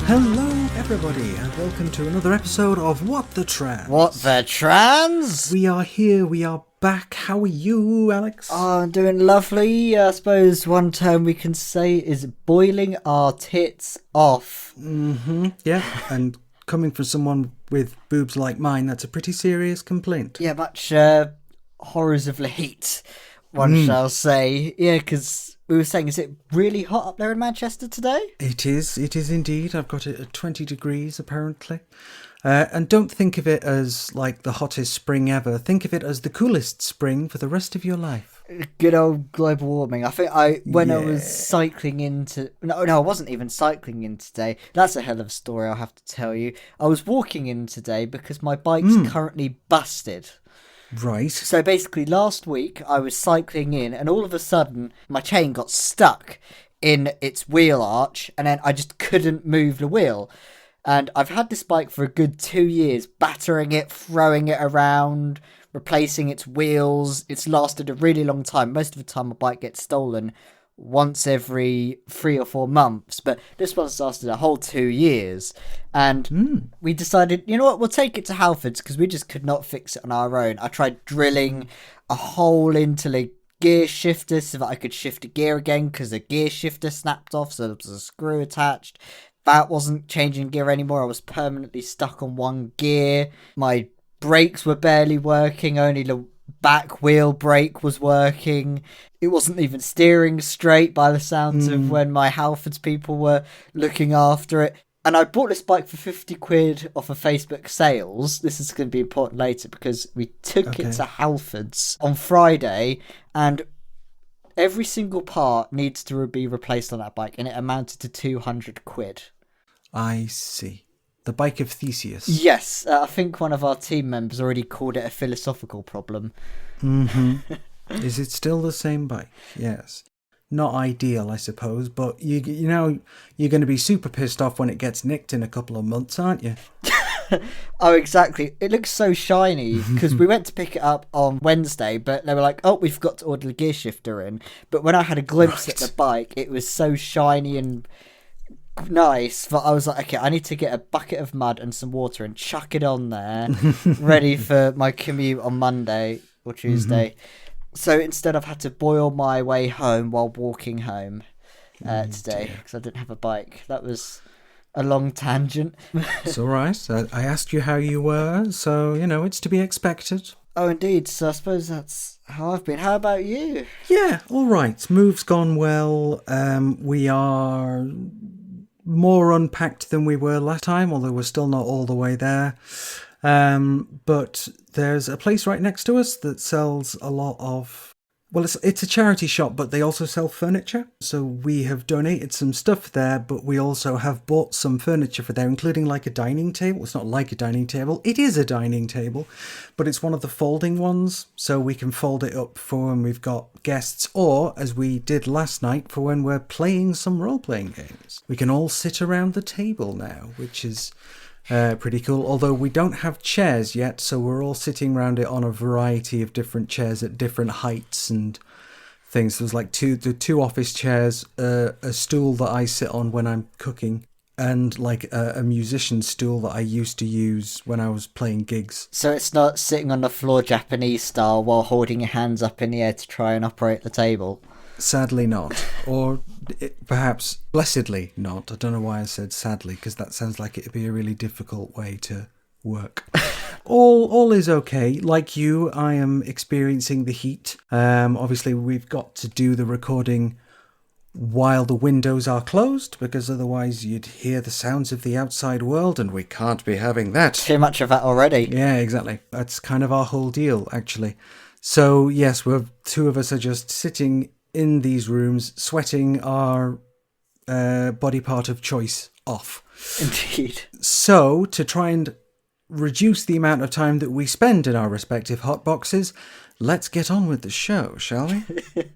Hello everybody and welcome to another episode of What the Trans. What the Trans? We are here, we are back. How are you, Alex? Oh, I'm doing lovely. I suppose one term we can say is boiling our tits off. Yeah, and coming from someone with boobs like mine, that's a pretty serious complaint. Yeah, much horrors of the heat, one shall say. Yeah, because we were saying, is it really hot up there in Manchester today? It is indeed. I've got it at 20 degrees apparently. And don't think of it as like the hottest spring ever. Think of it as the coolest spring for the rest of your life. Good old global warming. I think I was cycling into... No, I wasn't even cycling in today. That's a hell of a story, I'll have to tell you. I was walking in today because my bike's currently busted. Right. So basically last week I was cycling in and all of a sudden my chain got stuck in its wheel arch and then I just couldn't move the wheel. And I've had this bike for a good 2 years, battering it, throwing it around, replacing its wheels. It's lasted a really long time. Most of the time a bike gets stolen once every 3 or 4 months, but this one's lasted a whole 2 years. And we decided, you know what, we'll take it to Halfords because we just could not fix it on our own. I tried drilling a hole into the gear shifter so that I could shift a gear again because the gear shifter snapped off, so there was a screw attached. That wasn't changing gear anymore. I was permanently stuck on one gear. My brakes were barely working. Only the back wheel brake was working. It wasn't even steering straight by the sounds of when my Halfords people were looking after it. And I bought this bike for 50 quid off of Facebook sales. This is going to be important later because we took it to Halfords on Friday and every single part needs to be replaced on that bike and it amounted to 200 quid. I see. The bike of Theseus. Yes, I think one of our team members already called it a philosophical problem. Is it still the same bike? Yes. Not ideal, I suppose, but you know, you're going to be super pissed off when it gets nicked in a couple of months, aren't you? Oh, exactly. It looks so shiny because we went to pick it up on Wednesday, but they were like, oh, we forgot to order the gear shifter in. But when I had a glimpse at the bike, it was so shiny and nice that I was like, okay, I need to get a bucket of mud and some water and chuck it on there, ready for my commute on Monday or Tuesday. So instead I've had to boil my way home while walking home today because I didn't have a bike. That was a long tangent. It's all right. I asked you how you were, so, you know, it's to be expected. Oh, indeed. So I suppose that's how I've been. How about you? Yeah, all right. Move's gone well. We are more unpacked than we were last time, although we're still not all the way there. But there's a place right next to us that sells a lot of... Well, it's a charity shop, but they also sell furniture. So we have donated some stuff there, but we also have bought some furniture for there, including like a dining table. It's not like a dining table. It is a dining table, but it's one of the folding ones. So we can fold it up for when we've got guests, or as we did last night, for when we're playing some role-playing games. We can all sit around the table now, which is... pretty cool, although we don't have chairs yet, so we're all sitting around it on a variety of different chairs at different heights and things. There's like the two office chairs, a stool that I sit on when I'm cooking, and like a musician's stool that I used to use when I was playing gigs. So it's not sitting on the floor Japanese style while holding your hands up in the air to try and operate the table? Sadly not. Or perhaps blessedly not. I don't know why I said sadly, because that sounds like it'd be a really difficult way to work. All is okay. Like you, I am experiencing the heat. Obviously, we've got to do the recording while the windows are closed, because otherwise you'd hear the sounds of the outside world, and we can't be having that. Too much of that already. Yeah, exactly. That's kind of our whole deal, actually. So, yes, two of us are just sitting in these rooms, sweating our body part of choice off. Indeed. So, to try and reduce the amount of time that we spend in our respective hot boxes, let's get on with the show, shall we?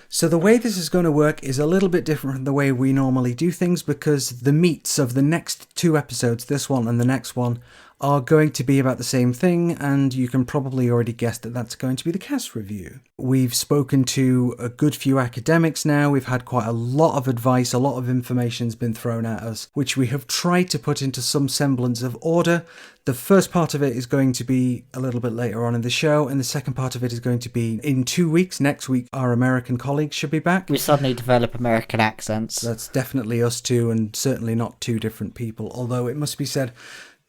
So the way this is going to work is a little bit different from the way we normally do things, because the meats of the next 2 episodes, this one and the next one, are going to be about the same thing, and you can probably already guess that that's going to be the Cass review. We've spoken to a good few academics now. We've had quite a lot of advice, a lot of information's been thrown at us, which we have tried to put into some semblance of order. The first part of it is going to be a little bit later on in the show, and the second part of it is going to be in 2 weeks. Next week, our American colleagues should be back. We suddenly develop American accents. That's definitely us two, and certainly not two different people, although it must be said,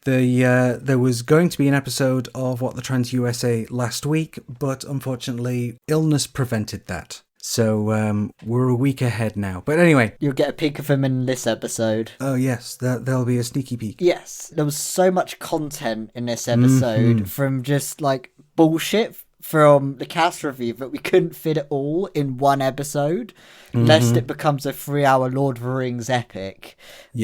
there was going to be an episode of What the Trans USA last week, but unfortunately illness prevented that. So we're a week ahead now. But anyway. You'll get a peek of him in this episode. Oh yes, there'll be a sneaky peek. Yes, there was so much content in this episode from just like bullshit from the Cass review that we couldn't fit it all in one episode, lest it becomes a 3-hour Lord of the Rings epic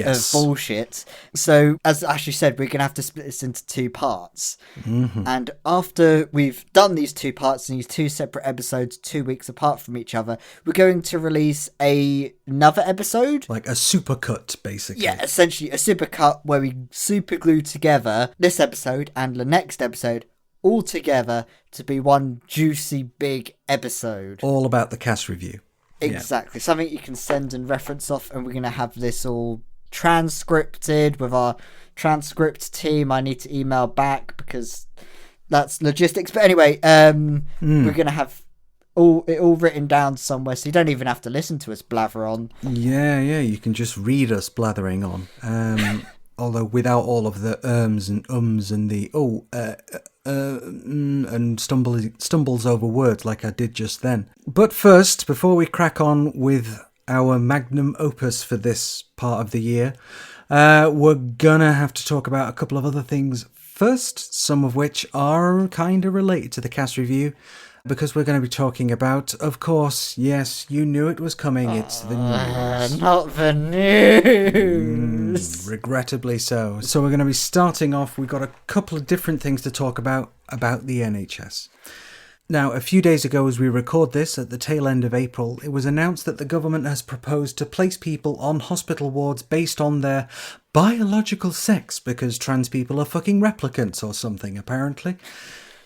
of bullshit. So, as Ashley said, we're going to have to split this into 2 parts. And after we've done these 2 parts in these 2 separate episodes, 2 weeks apart from each other, we're going to release another episode. Like a supercut, basically. Yeah, essentially a supercut where we super glue together this episode and the next episode all together to be one juicy big episode. All about the Cass review. Exactly. Something you can send and reference off, and we're going to have this all transcripted with our transcript team. I need to email back because that's logistics. But anyway, we're going to have it all written down somewhere, so you don't even have to listen to us blather on. Yeah, you can just read us blathering on. Although without all of the and and the and stumbles over words like I did just then. But first, before we crack on with our magnum opus for this part of the year, we're gonna have to talk about a couple of other things first, some of which are kind of related to the Cass review, because we're going to be talking about, of course, yes, you knew it was coming, it's the news. Not the news! Regrettably so. So we're going to be starting off, we've got a couple of different things to talk about the NHS. Now, a few days ago as we record this, at the tail end of April, it was announced that the government has proposed to place people on hospital wards based on their biological sex, because trans people are fucking replicants or something, apparently.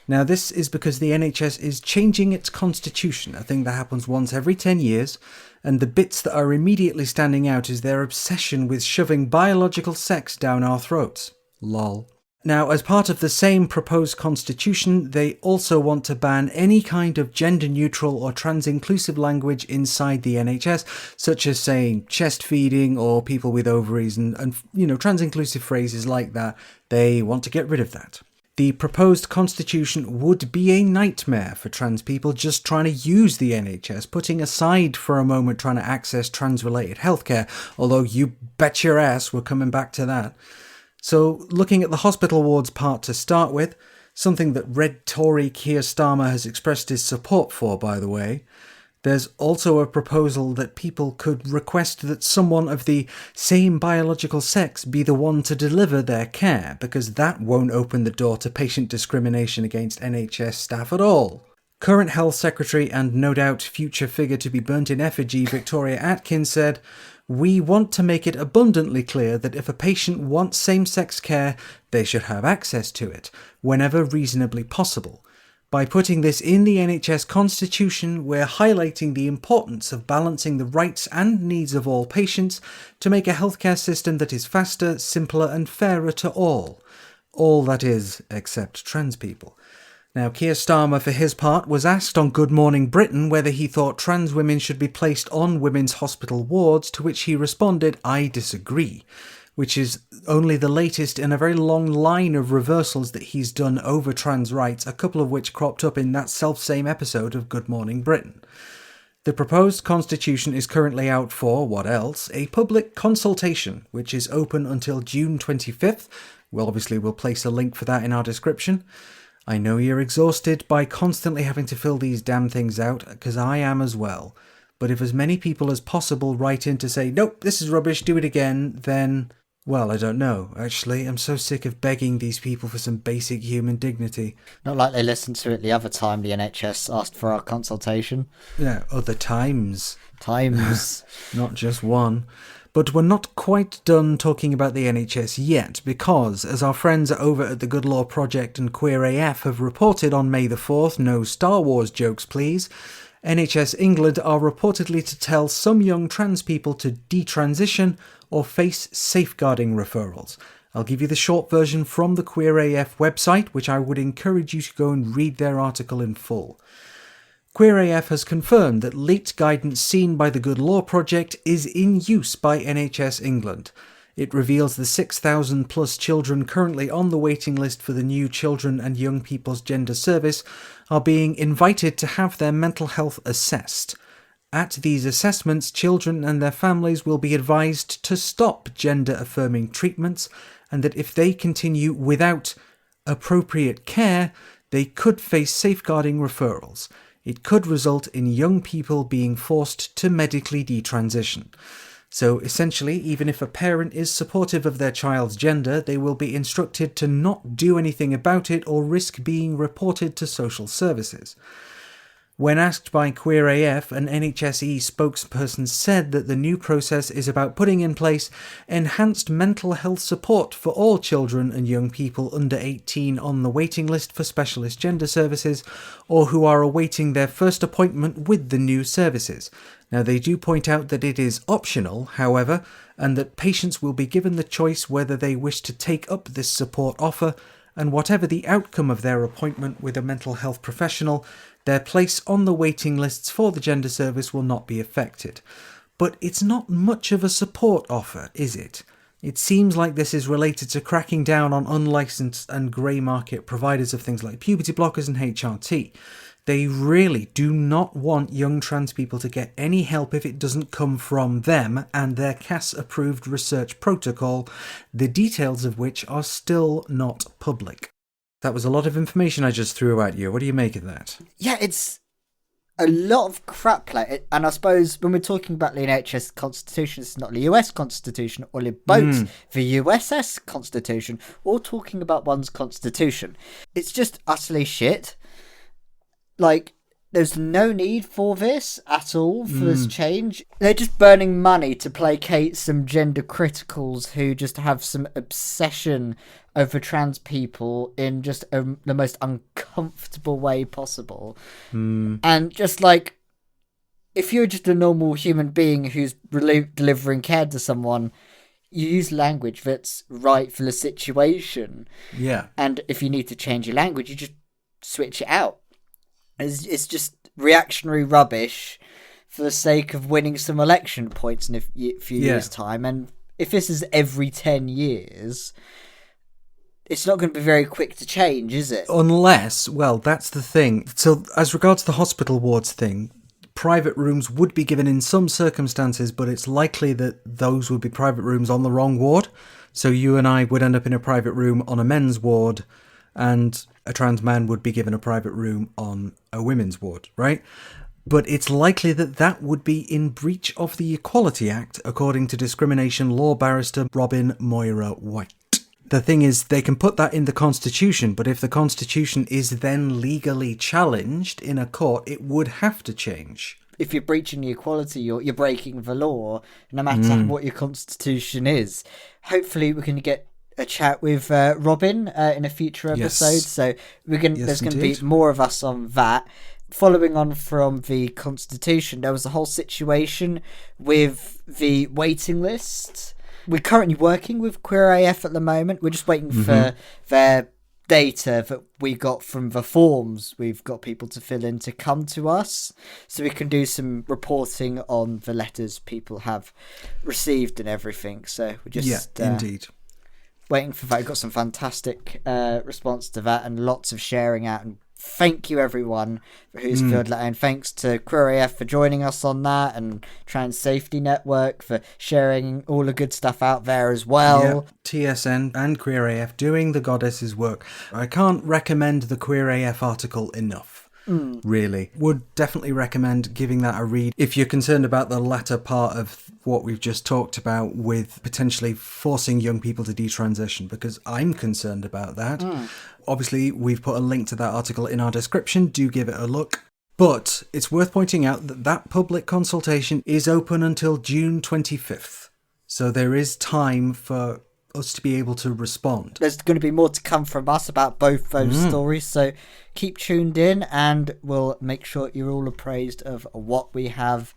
Now, this is because the NHS is changing its constitution, a thing that happens once every 10 years, and the bits that are immediately standing out is their obsession with shoving biological sex down our throats. Lol. Now, as part of the same proposed constitution, they also want to ban any kind of gender-neutral or trans-inclusive language inside the NHS, such as saying chest feeding or people with ovaries and trans-inclusive phrases like that. They want to get rid of that. The proposed constitution would be a nightmare for trans people just trying to use the NHS, putting aside for a moment trying to access trans-related healthcare, although you bet your ass we're coming back to that. So, looking at the hospital wards part to start with, something that Red Tory Keir Starmer has expressed his support for, by the way, there's also a proposal that people could request that someone of the same biological sex be the one to deliver their care, because that won't open the door to patient discrimination against NHS staff at all. Current Health Secretary and no doubt future figure to be burnt in effigy, Victoria Atkins, said, "We want to make it abundantly clear that if a patient wants same-sex care, they should have access to it, whenever reasonably possible. By putting this in the NHS constitution, we're highlighting the importance of balancing the rights and needs of all patients to make a healthcare system that is faster, simpler and fairer to all. All, that is, except trans people." Now, Keir Starmer, for his part, was asked on Good Morning Britain whether he thought trans women should be placed on women's hospital wards, to which he responded, "I disagree," which is only the latest in a very long line of reversals that he's done over trans rights, a couple of which cropped up in that self-same episode of Good Morning Britain. The proposed constitution is currently out for, what else, a public consultation, which is open until June 25th. Well, obviously we'll place a link for that in our description. I know you're exhausted by constantly having to fill these damn things out, because I am as well. But if as many people as possible write in to say, "Nope, this is rubbish, do it again," then, well, I don't know. Actually, I'm so sick of begging these people for some basic human dignity. Not like they listened to it the other time the NHS asked for our consultation. Yeah, other times. Times. Not just one. But we're not quite done talking about the NHS yet, because, as our friends over at the Good Law Project and Queer AF have reported on May the 4th, no Star Wars jokes please, NHS England are reportedly to tell some young trans people to detransition or face safeguarding referrals. I'll give you the short version from the Queer AF website, which I would encourage you to go and read their article in full. Queer AF has confirmed that leaked guidance seen by the Good Law Project is in use by NHS England. It reveals the 6,000 plus children currently on the waiting list for the new Children and Young People's Gender Service are being invited to have their mental health assessed. At these assessments, children and their families will be advised to stop gender-affirming treatments, and that if they continue without appropriate care, they could face safeguarding referrals. It could result in young people being forced to medically detransition. So essentially, even if a parent is supportive of their child's gender, they will be instructed to not do anything about it or risk being reported to social services. When asked by Queer AF, an NHSE spokesperson said that the new process is about putting in place enhanced mental health support for all children and young people under 18 on the waiting list for specialist gender services or who are awaiting their first appointment with the new services. Now, they do point out that it is optional, however, and that patients will be given the choice whether they wish to take up this support offer, and whatever the outcome of their appointment with a mental health professional, their place on the waiting lists for the gender service will not be affected. But it's not much of a support offer, is it? It seems like this is related to cracking down on unlicensed and grey market providers of things like puberty blockers and HRT. They really do not want young trans people to get any help if it doesn't come from them and their Cass-approved research protocol, the details of which are still not public. That was a lot of information I just threw at you. What do you make of that? Yeah, it's a lot of crap, and I suppose when we're talking about the NHS Constitution, it's not the US Constitution or both the USS Constitution, or talking about one's Constitution. It's just utterly shit. Like, there's no need for this at all, for this change. They're just burning money to placate some gender criticals who just have some obsession over trans people in just the most uncomfortable way possible. And just like, if you're just a normal human being who's delivering care to someone, you use language that's right for the situation. Yeah. And if you need to change your language, you just switch it out. It's just reactionary rubbish for the sake of winning some election points in a few years' time. And if this is every 10 years, it's not going to be very quick to change, is it? Unless, well, that's the thing. So as regards the hospital wards thing, private rooms would be given in some circumstances, but it's likely that those would be private rooms on the wrong ward. So you and I would end up in a private room on a men's ward, and a trans man would be given a private room on a women's ward, right? But it's likely that that would be in breach of the Equality Act, according to discrimination law barrister Robin Moira White. The thing is, they can put that in the Constitution, but if the Constitution is then legally challenged in a court, it would have to change. If you're breaching the equality, you're breaking the law, no matter what your Constitution is. Hopefully we can get a chat with Robin in a future episode, so there's going to be more of us on that. Following on from the Constitution, there was a whole situation with the waiting list. We're currently working with Queer AF at the moment. We're just waiting for their data that we got from the forms we've got people to fill in to come to us, so we can do some reporting on the letters people have received and everything. So we're just indeed waiting for that. I got some fantastic response to that and lots of sharing out, and thank you everyone who's filled that in. Thanks to Queer AF for joining us on that, and Trans Safety Network for sharing all the good stuff out there as well. TSN and Queer AF doing the goddess's work. I can't recommend the Queer AF article enough. Really. Would definitely recommend giving that a read if you're concerned about the latter part of what we've just talked about with potentially forcing young people to detransition, because I'm concerned about that. Obviously, we've put a link to that article in our description. Do give it a look. But it's worth pointing out that that public consultation is open until June 25th. So there is time for us to be able to respond. There's going to be more to come from us about both those stories, so keep tuned in and we'll make sure you're all appraised of what we have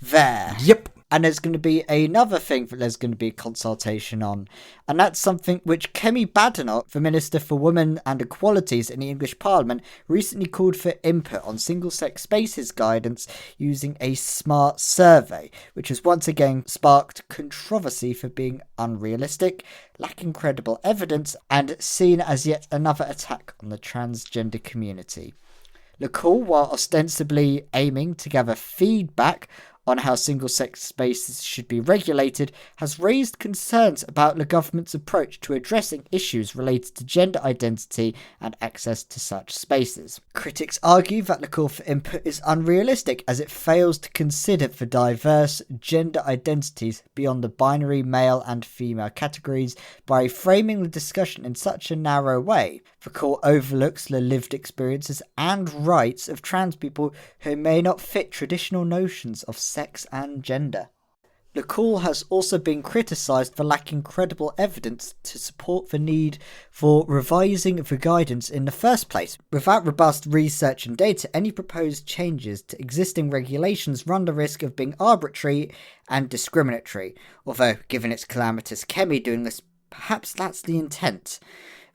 there. Yep. And there's going to be another thing that there's going to be a consultation on, and that's something which Kemi Badenoch, the Minister for Women and Equalities in the English Parliament, recently called for input on single-sex spaces guidance using a smart survey, which has once again sparked controversy for being unrealistic, lacking credible evidence, and seen as yet another attack on the transgender community. The call, while ostensibly aiming to gather feedback on how single-sex spaces should be regulated, has raised concerns about the government's approach to addressing issues related to gender identity and access to such spaces. Critics argue that the call for input is unrealistic, as it fails to consider the diverse gender identities beyond the binary male and female categories by framing the discussion in such a narrow way. The call overlooks the lived experiences and rights of trans people who may not fit traditional notions of sex and gender. The call has also been criticised for lacking credible evidence to support the need for revising the guidance in the first place. Without robust research and data, any proposed changes to existing regulations run the risk of being arbitrary and discriminatory. Although, given its calamitous Kemi doing this, perhaps that's the intent.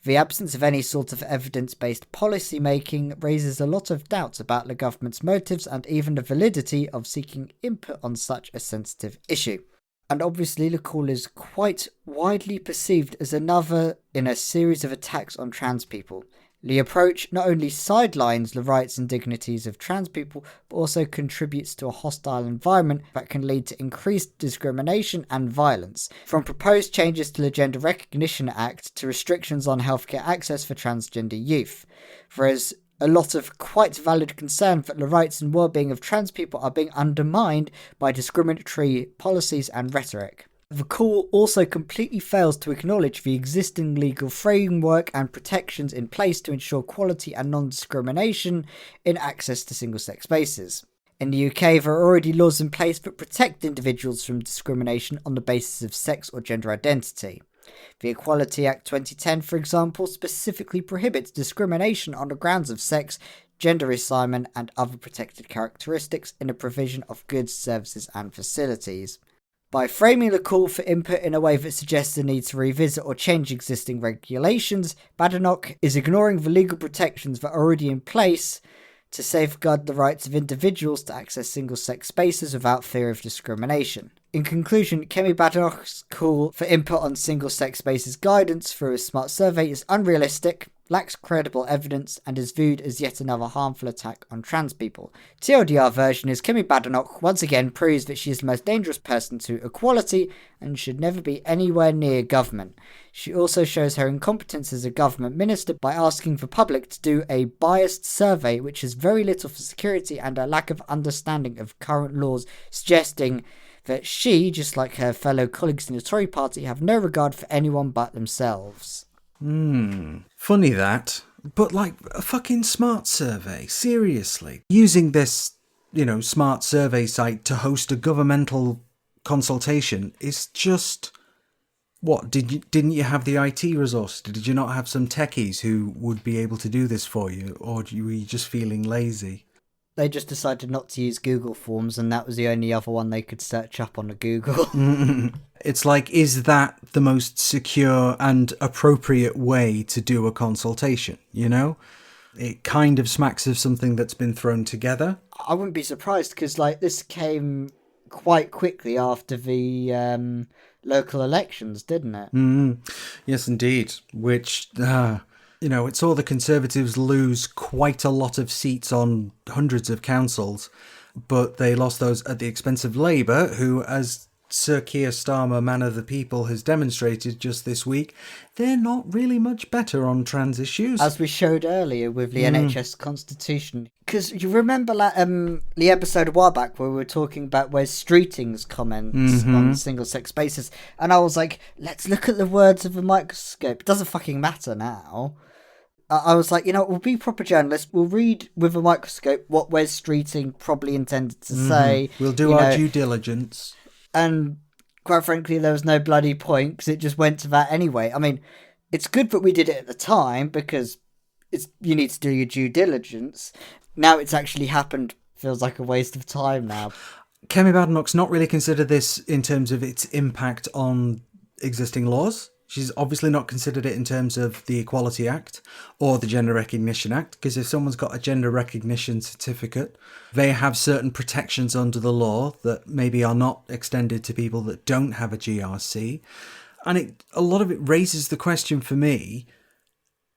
The absence of any sort of evidence-based policy making raises a lot of doubts about the government's motives and even the validity of seeking input on such a sensitive issue. And obviously the call is quite widely perceived as another in a series of attacks on trans people. The approach not only sidelines the rights and dignities of trans people, but also contributes to a hostile environment that can lead to increased discrimination and violence. From proposed changes to the Gender Recognition Act to restrictions on healthcare access for transgender youth, there is a lot of quite valid concern that the rights and well-being of trans people are being undermined by discriminatory policies and rhetoric. The call also completely fails to acknowledge the existing legal framework and protections in place to ensure quality and non-discrimination in access to single-sex spaces. In the UK, there are already laws in place that protect individuals from discrimination on the basis of sex or gender identity. The Equality Act 2010, for example, specifically prohibits discrimination on the grounds of sex, gender assignment, and other protected characteristics in the provision of goods, services, and facilities. By framing the call for input in a way that suggests the need to revisit or change existing regulations, Badenoch is ignoring the legal protections that are already in place to safeguard the rights of individuals to access single-sex spaces without fear of discrimination. In conclusion, Kemi Badenoch's call for input on single-sex spaces guidance through a smart survey is unrealistic, lacks credible evidence, and is viewed as yet another harmful attack on trans people. TLDR version is Kemi Badenoch once again proves that she is the most dangerous person to equality and should never be anywhere near government. She also shows her incompetence as a government minister by asking the public to do a biased survey which has very little for security and a lack of understanding of current laws, suggesting that she, just like her fellow colleagues in the Tory party, have no regard for anyone but themselves. Funny that. But like a fucking smart survey, seriously. Using this, smart survey site to host a governmental consultation is just... What, didn't you have the IT resource? Did you not have some techies who would be able to do this for you? Or were you just feeling lazy? They just decided not to use Google Forms, and that was the only other one they could search up on the Google. It's like, is that the most secure and appropriate way to do a consultation, It kind of smacks of something that's been thrown together. I wouldn't be surprised, because this came quite quickly after the local elections, didn't it? Yes, indeed. Which... it saw the Conservatives lose quite a lot of seats on hundreds of councils, but they lost those at the expense of Labour, who, as Sir Keir Starmer, Man of the People, has demonstrated just this week, they're not really much better on trans issues. As we showed earlier with the NHS Constitution. Because you remember the episode a while back where we were talking about Wes Streeting's comments on single-sex spaces, and I was like, let's look at the words of a microscope. It doesn't fucking matter now. I was like, we'll be proper journalists. We'll read with a microscope what Wes Streeting probably intended to say. We'll do our due diligence. And quite frankly, there was no bloody point because it just went to that anyway. I mean, it's good that we did it at the time because you need to do your due diligence. Now it's actually happened, feels like a waste of time now. Kemi Badenoch's not really considered this in terms of its impact on existing laws. She's obviously not considered it in terms of the Equality Act or the Gender Recognition Act, because if someone's got a gender recognition certificate, they have certain protections under the law that maybe are not extended to people that don't have a GRC. And a lot of it raises the question for me,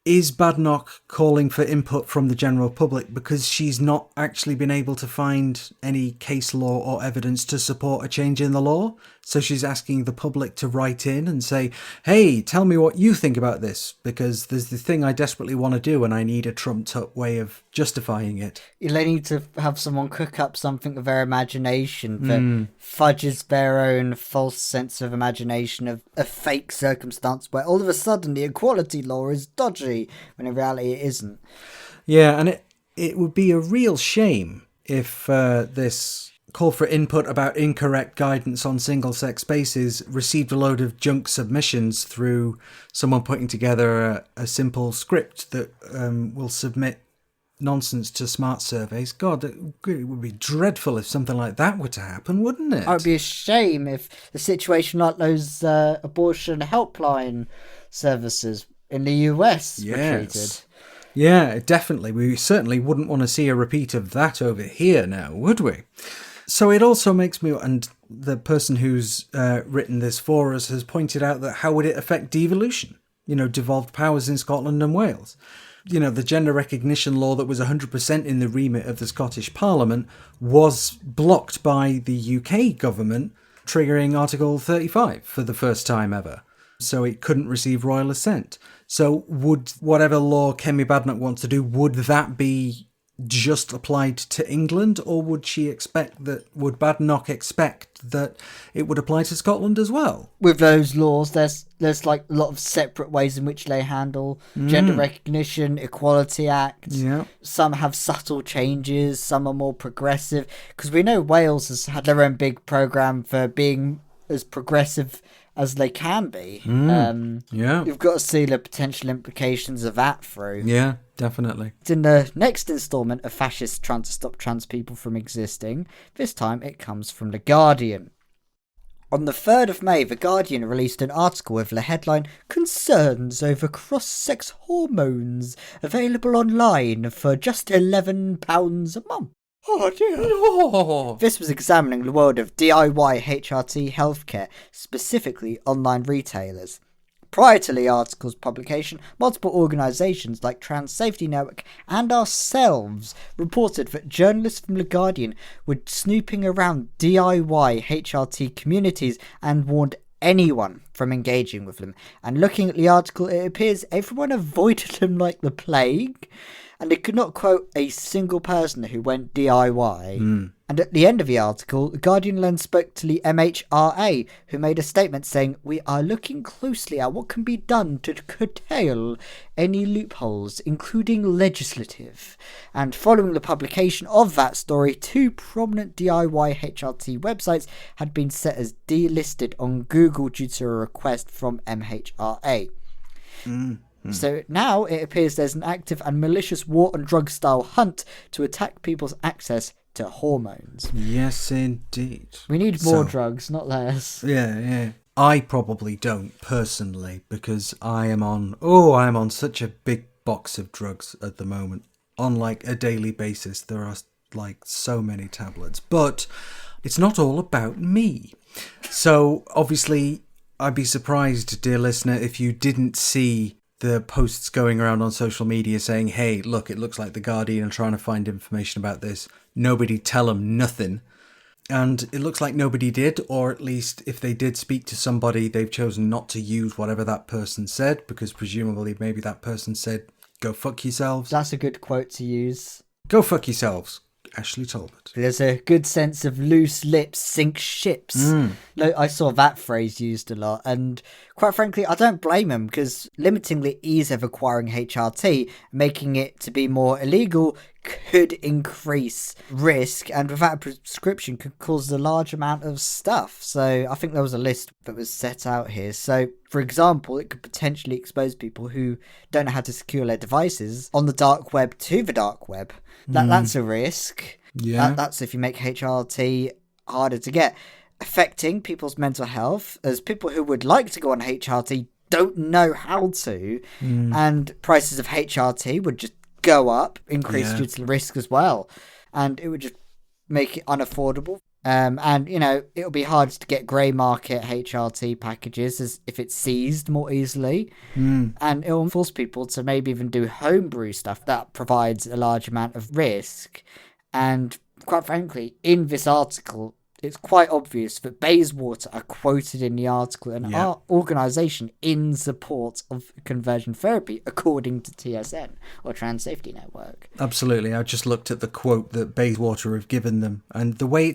is Badenoch calling for input from the general public because she's not actually been able to find any case law or evidence to support a change in the law? So she's asking the public to write in and say, hey, tell me what you think about this, because there's the thing I desperately want to do and I need a trumped-up way of justifying it. They need to have someone cook up something of their imagination that fudges their own false sense of imagination of a fake circumstance where all of a sudden the equality law is dodgy, when in reality it isn't. Yeah, and it would be a real shame if this call for input about incorrect guidance on single-sex spaces received a load of junk submissions through someone putting together a simple script that will submit nonsense to smart surveys. God, it would be dreadful if something like that were to happen, wouldn't it? It would be a shame if the situation like those abortion helpline services in the US were treated. Yeah, definitely. We certainly wouldn't want to see a repeat of that over here now, would we? So it also makes me, and the person who's written this for us has pointed out that how would it affect devolution? Devolved powers in Scotland and Wales. The gender recognition law that was 100% in the remit of the Scottish Parliament was blocked by the UK government, triggering Article 35 for the first time ever. So it couldn't receive royal assent. So would whatever law Kemi Badenoch wants to do, would that be just applied to England, or would Badenoch expect that it would apply to Scotland as well? With those laws, there's like a lot of separate ways in which they handle gender recognition, Equality Act. Yeah. Some have subtle changes, some are more progressive. Because we know Wales has had their own big programme for being as progressive as they can be. Yeah. You've got to see the potential implications of that through. Yeah, definitely. In the next instalment of fascists trying to stop trans people from existing, this time it comes from The Guardian. On the 3rd of May, The Guardian released an article with the headline, Concerns over cross-sex hormones, available online for just £11 a month. Oh dear. Oh. This was examining the world of DIY HRT healthcare, specifically online retailers. Prior to the article's publication, multiple organisations like Trans Safety Network and ourselves reported that journalists from The Guardian were snooping around DIY HRT communities and warned anyone from engaging with them. And looking at the article, it appears everyone avoided them like the plague. And they could not quote a single person who went DIY. And at the end of the article, The Guardian then spoke to the MHRA, who made a statement saying, we are looking closely at what can be done to curtail any loopholes, including legislative. And following the publication of that story, 2 prominent DIY HRT websites had been set as delisted on Google due to a request from MHRA. So now it appears there's an active and malicious war on drug style hunt to attack people's access to hormones. Yes, indeed. We need more drugs, not less. Yeah. I probably don't personally, because I am on such a big box of drugs at the moment. On like a daily basis, there are like so many tablets, but it's not all about me. So obviously, I'd be surprised, dear listener, if you didn't see the posts going around on social media saying, hey, look, it looks like The Guardian are trying to find information about this. Nobody tell them nothing. And it looks like nobody did, or at least if they did speak to somebody, they've chosen not to use whatever that person said, because presumably maybe that person said, go fuck yourselves. That's a good quote to use. Go fuck yourselves. Ashley Talbot. There's a good sense of loose lips sink ships. No, I saw that phrase used a lot, and quite frankly, I don't blame him, because limiting the ease of acquiring HRT, making it to be more illegal, could increase risk, and without a prescription could cause a large amount of stuff. So I think there was a list that was set out here. So, for example, it could potentially expose people who don't know how to secure their devices on the dark web to the dark web. That's a risk. Yeah. That's if you make HRT harder to get. Affecting people's mental health, as people who would like to go on HRT don't know how to, and prices of HRT would just go up, increase due to the risk as well, and it would just make it unaffordable. And it'll be hard to get grey market HRT packages as if it's seized more easily, and it'll force people to maybe even do homebrew stuff that provides a large amount of risk. And quite frankly, in this article, it's quite obvious that Bayswater are quoted in the article and our organisation in support of conversion therapy, according to TSN, or Trans Safety Network. Absolutely. I just looked at the quote that Bayswater have given them, and the way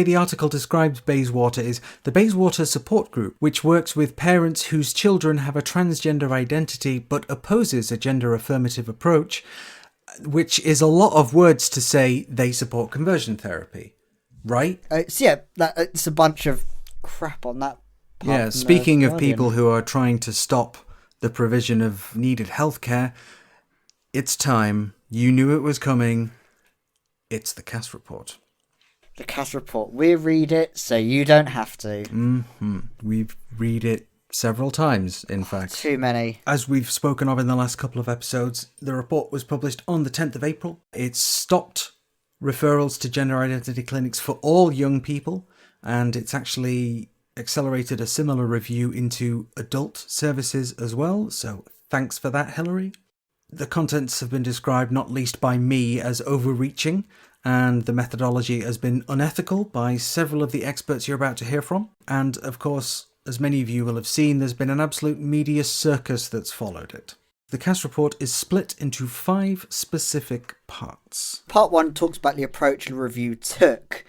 the article describes Bayswater is the Bayswater Support Group, which works with parents whose children have a transgender identity but opposes a gender affirmative approach, which is a lot of words to say they support conversion therapy. Right? It's a bunch of crap on that part. Yeah, speaking of people who are trying to stop the provision of needed healthcare, it's time. You knew it was coming. It's the Cass Report. The Cass Report. We read it so you don't have to. We've read it several times, in fact. Too many. As we've spoken of in the last couple of episodes, the report was published on the 10th of April. It stopped referrals to gender identity clinics for all young people, and it's actually accelerated a similar review into adult services as well, so thanks for that, Hilary. The contents have been described, not least by me, as overreaching, and the methodology has been unethical by several of the experts you're about to hear from. And of course, as many of you will have seen, there's been an absolute media circus that's followed it. The Cass Report is split into 5 specific parts. Part 1 talks about the approach the review took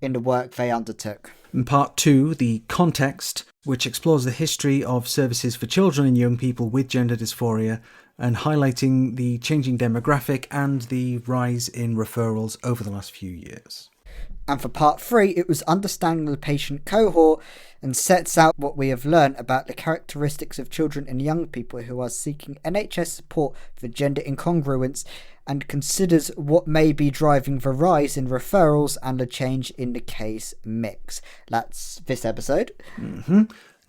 in the work they undertook. In Part 2, the context, which explores the history of services for children and young people with gender dysphoria and highlighting the changing demographic and the rise in referrals over the last few years. And for Part 3, it was understanding the patient cohort and sets out what we have learned about the characteristics of children and young people who are seeking NHS support for gender incongruence, and considers what may be driving the rise in referrals and the change in the case mix. That's this episode.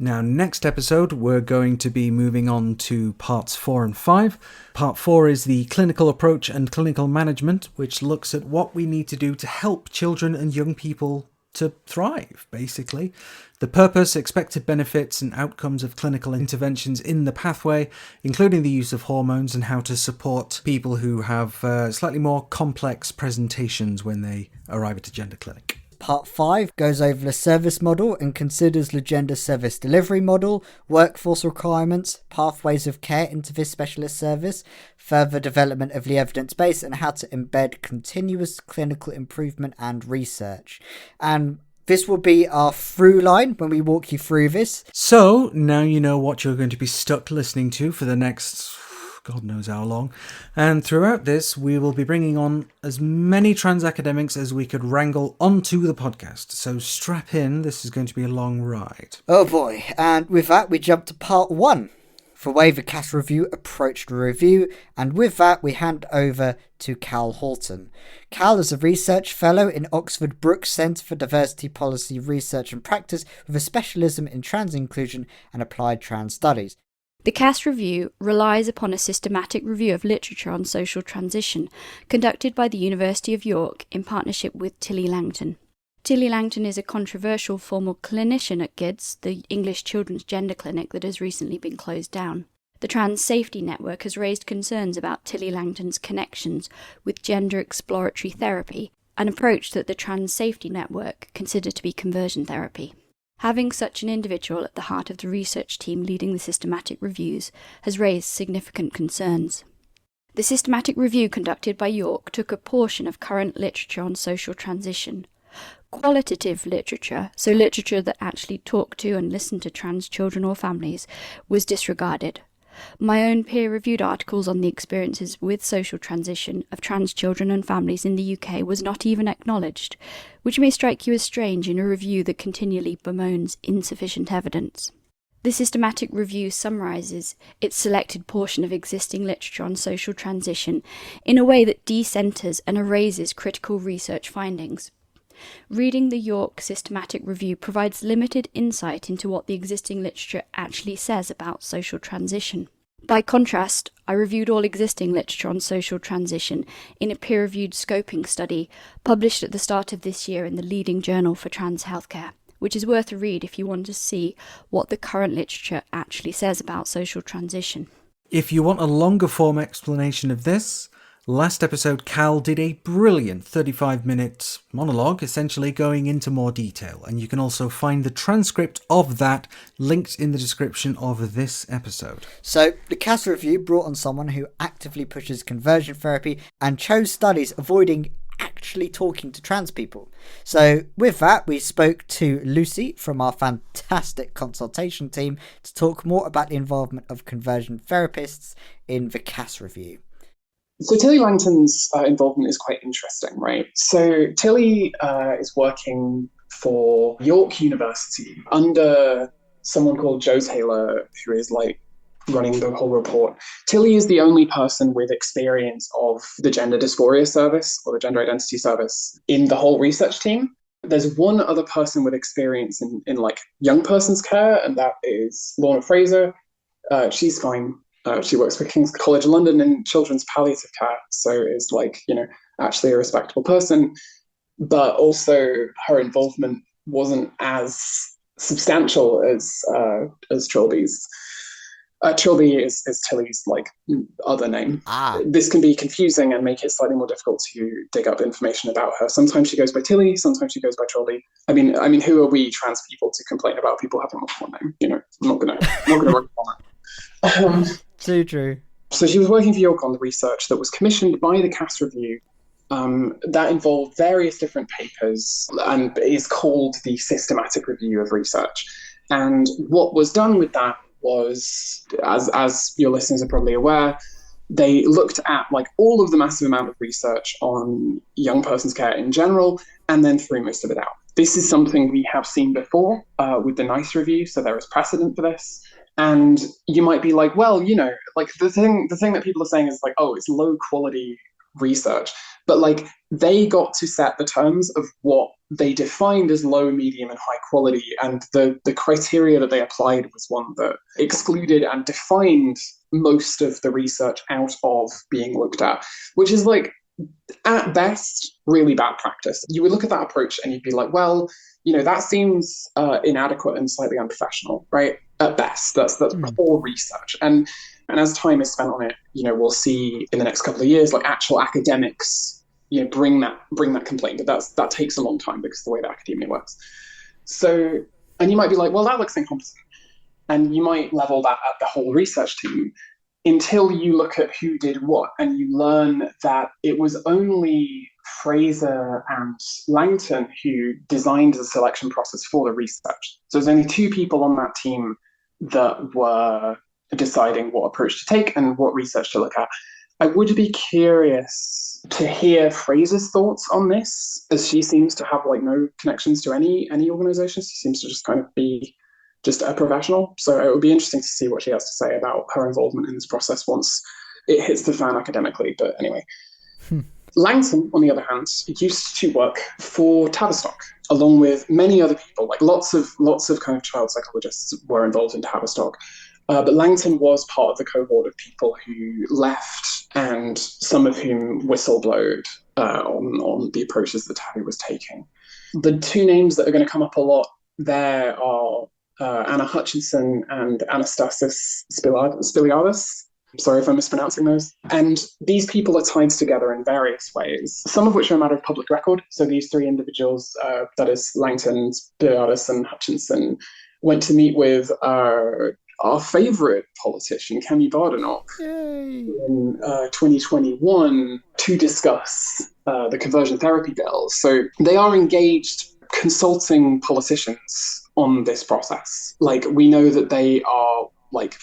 Now, next episode, we're going to be moving on to parts 4 and 5. Part 4 is the clinical approach and clinical management, which looks at what we need to do to help children and young people to thrive, basically. The purpose, expected benefits and outcomes of clinical interventions in the pathway, including the use of hormones and how to support people who have slightly more complex presentations when they arrive at a gender clinic. Part 5 goes over the service model and considers the gender service delivery model, workforce requirements, pathways of care into this specialist service, further development of the evidence base, and how to embed continuous clinical improvement and research. And this will be our through line when we walk you through this. So, now you know what you're going to be stuck listening to for the next God knows how long. And throughout this, we will be bringing on as many trans academics as we could wrangle onto the podcast. So strap in, this is going to be a long ride. Oh boy, and with that we jump to part 1. The way the Cass Review approached the review, and with that we hand over to Cal Horton. Cal is a research fellow in Oxford Brookes Centre for Diversity Policy Research and Practice with a specialism in trans inclusion and applied trans studies. The Cass Review relies upon a systematic review of literature on social transition conducted by the University of York in partnership with Tilly Langton. Tilly Langton is a controversial former clinician at GIDS, the English Children's Gender Clinic that has recently been closed down. The Trans Safety Network has raised concerns about Tilly Langton's connections with gender exploratory therapy, an approach that the Trans Safety Network consider to be conversion therapy. Having such an individual at the heart of the research team leading the systematic reviews has raised significant concerns. The systematic review conducted by York took a portion of current literature on social transition. Qualitative literature, so literature that actually talked to and listened to trans children or families, was disregarded. My own peer-reviewed articles on the experiences with social transition of trans children and families in the UK was not even acknowledged, which may strike you as strange in a review that continually bemoans insufficient evidence. The systematic review summarises its selected portion of existing literature on social transition in a way that decenters and erases critical research findings. Reading the York systematic review provides limited insight into what the existing literature actually says about social transition. By contrast, I reviewed all existing literature on social transition in a peer-reviewed scoping study published at the start of this year in the leading journal for trans healthcare, which is worth a read if you want to see what the current literature actually says about social transition. If you want a longer form explanation of this, last episode Cal did a brilliant 35-minute monologue, essentially going into more detail, and you can also find the transcript of that linked in the description of this episode. So, the Cass review brought on someone who actively pushes conversion therapy and chose studies avoiding actually talking to trans people. So with that, we spoke to Lucy from our fantastic consultation team to talk more about the involvement of conversion therapists in the Cass review. So Tilly Langton's involvement is quite interesting, right? So Tilly is working for York University under someone called Joe Taylor, who is like running the whole report. Tilly is the only person with experience of the gender dysphoria service or the gender identity service in the whole research team. There's one other person with experience in like young person's care, and that is Lorna Fraser. She's fine. She works for King's College London in children's palliative care, so is like, you know, actually a respectable person. But also her involvement wasn't as substantial as Trilby's. Trilby is Tilly's like other name. This can be confusing and make it slightly more difficult to dig up information about her. Sometimes she goes by Tilly, sometimes she goes by Trilby. I mean, who are we trans people to complain about people having multiple names? You know, I'm not gonna work on that. Too true. So she was working for York on the research that was commissioned by the Cass Review. That involved various different papers and is called the Systematic Review of Research. And what was done with that was, as your listeners are probably aware, they looked at like all of the massive amount of research on young person's care in general, and then threw most of it out. This is something we have seen before with the NICE review, so there is precedent for this. And you might be like, well, you know, like the thing that people are saying is like, oh, it's low quality research. But like they got to set the terms of what they defined as low, medium, and high quality. And the criteria that they applied was one that excluded and defined most of the research out of being looked at, which is like, at best, really bad practice. You would look at that approach and you'd be like, well, you know, that seems inadequate and slightly unprofessional, right? At best, that's poor research. And as time is spent on it, you know, we'll see in the next couple of years, like actual academics, you know, bring that complaint. But that takes a long time because of the way that academia works. So, and you might be like, well, that looks incompetent. And you might level that at the whole research team until you look at who did what, and you learn that it was only Fraser and Langton who designed the selection process for the research. So there's only two people on that team that were deciding what approach to take and what research to look at. I would be curious to hear Fraser's thoughts on this, as she seems to have like no connections to any organizations. She seems to just kind of be just a professional. So it would be interesting to see what she has to say about her involvement in this process once it hits the fan academically. But anyway, Langton, on the other hand, used to work for Tavistock, along with many other people. Like lots of kind of child psychologists were involved in Tavistock. But Langton was part of the cohort of people who left, and some of whom whistleblowed on the approaches that Tavi was taking. The two names that are going to come up a lot there are Anna Hutchinson and Anastasis Spiliadis. Sorry if I'm mispronouncing those. And these people are tied together in various ways, some of which are a matter of public record. So these three individuals, that is Langton, Spiliadis, and Hutchinson, went to meet with our favourite politician, Kemi Badenoch, in 2021 to discuss the conversion therapy bill. So they are engaged consulting politicians on this process. Like, we know that they are like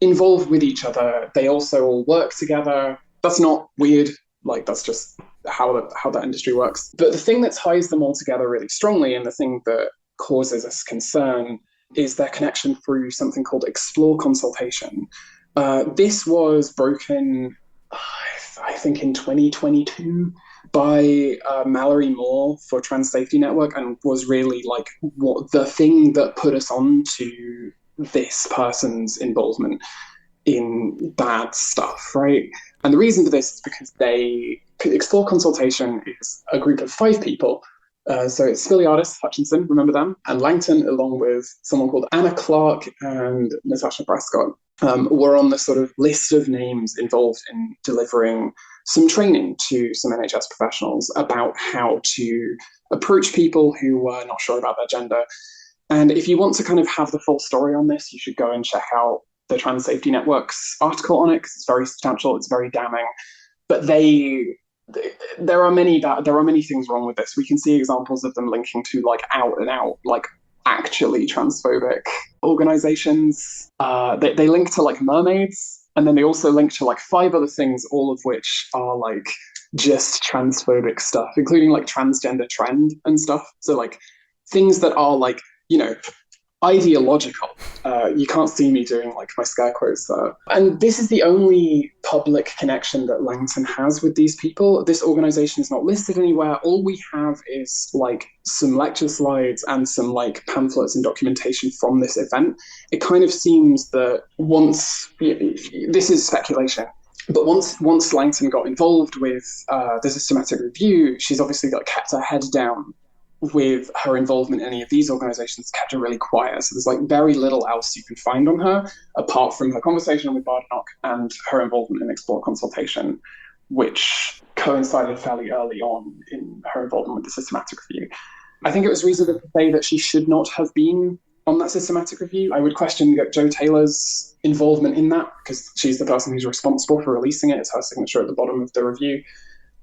involved with each other. They also all work together. That's not weird. Like, that's just how that industry works. But the thing that ties them all together really strongly, and the thing that causes us concern, is their connection through something called explore consultation. This was broken, I think, in 2022 by Mallory Moore for Trans Safety Network, and was really like what the thing that put us on to this person's involvement in bad stuff, right? And the reason for this is because Explore Consultation is a group of 5 people. So it's Philiadis, Hutchinson, remember them, and Langton, along with someone called Anna Clark and Natasha Prescott, were on the sort of list of names involved in delivering some training to some NHS professionals about how to approach people who were not sure about their gender. And if you want to kind of have the full story on this, you should go and check out the Trans Safety Network's article on it, because it's very substantial, it's very damning. But there are many things wrong with this. We can see examples of them linking to like out and out, like actually transphobic organizations. They link to like mermaids, and then they also link to like 5 other things, all of which are like just transphobic stuff, including like transgender trend and stuff. So like things that are like, you know, ideological. You can't see me doing like my scare quotes there. And this is the only public connection that Langton has with these people. This organization is not listed anywhere. All we have is like some lecture slides and some like pamphlets and documentation from this event. It kind of seems that this is speculation, but once Langton got involved with the systematic review, she's obviously got kept her head down with her involvement in any of these organizations, kept her really quiet. So there's like very little else you can find on her apart from her conversation with Badenoch and her involvement in Explore Consultation, which coincided fairly early on in her involvement with the systematic review. I think it was reasonable to say that she should not have been on that systematic review. I would question Jo Taylor's involvement in that, because she's the person who's responsible for releasing it. It's her signature at the bottom of the review.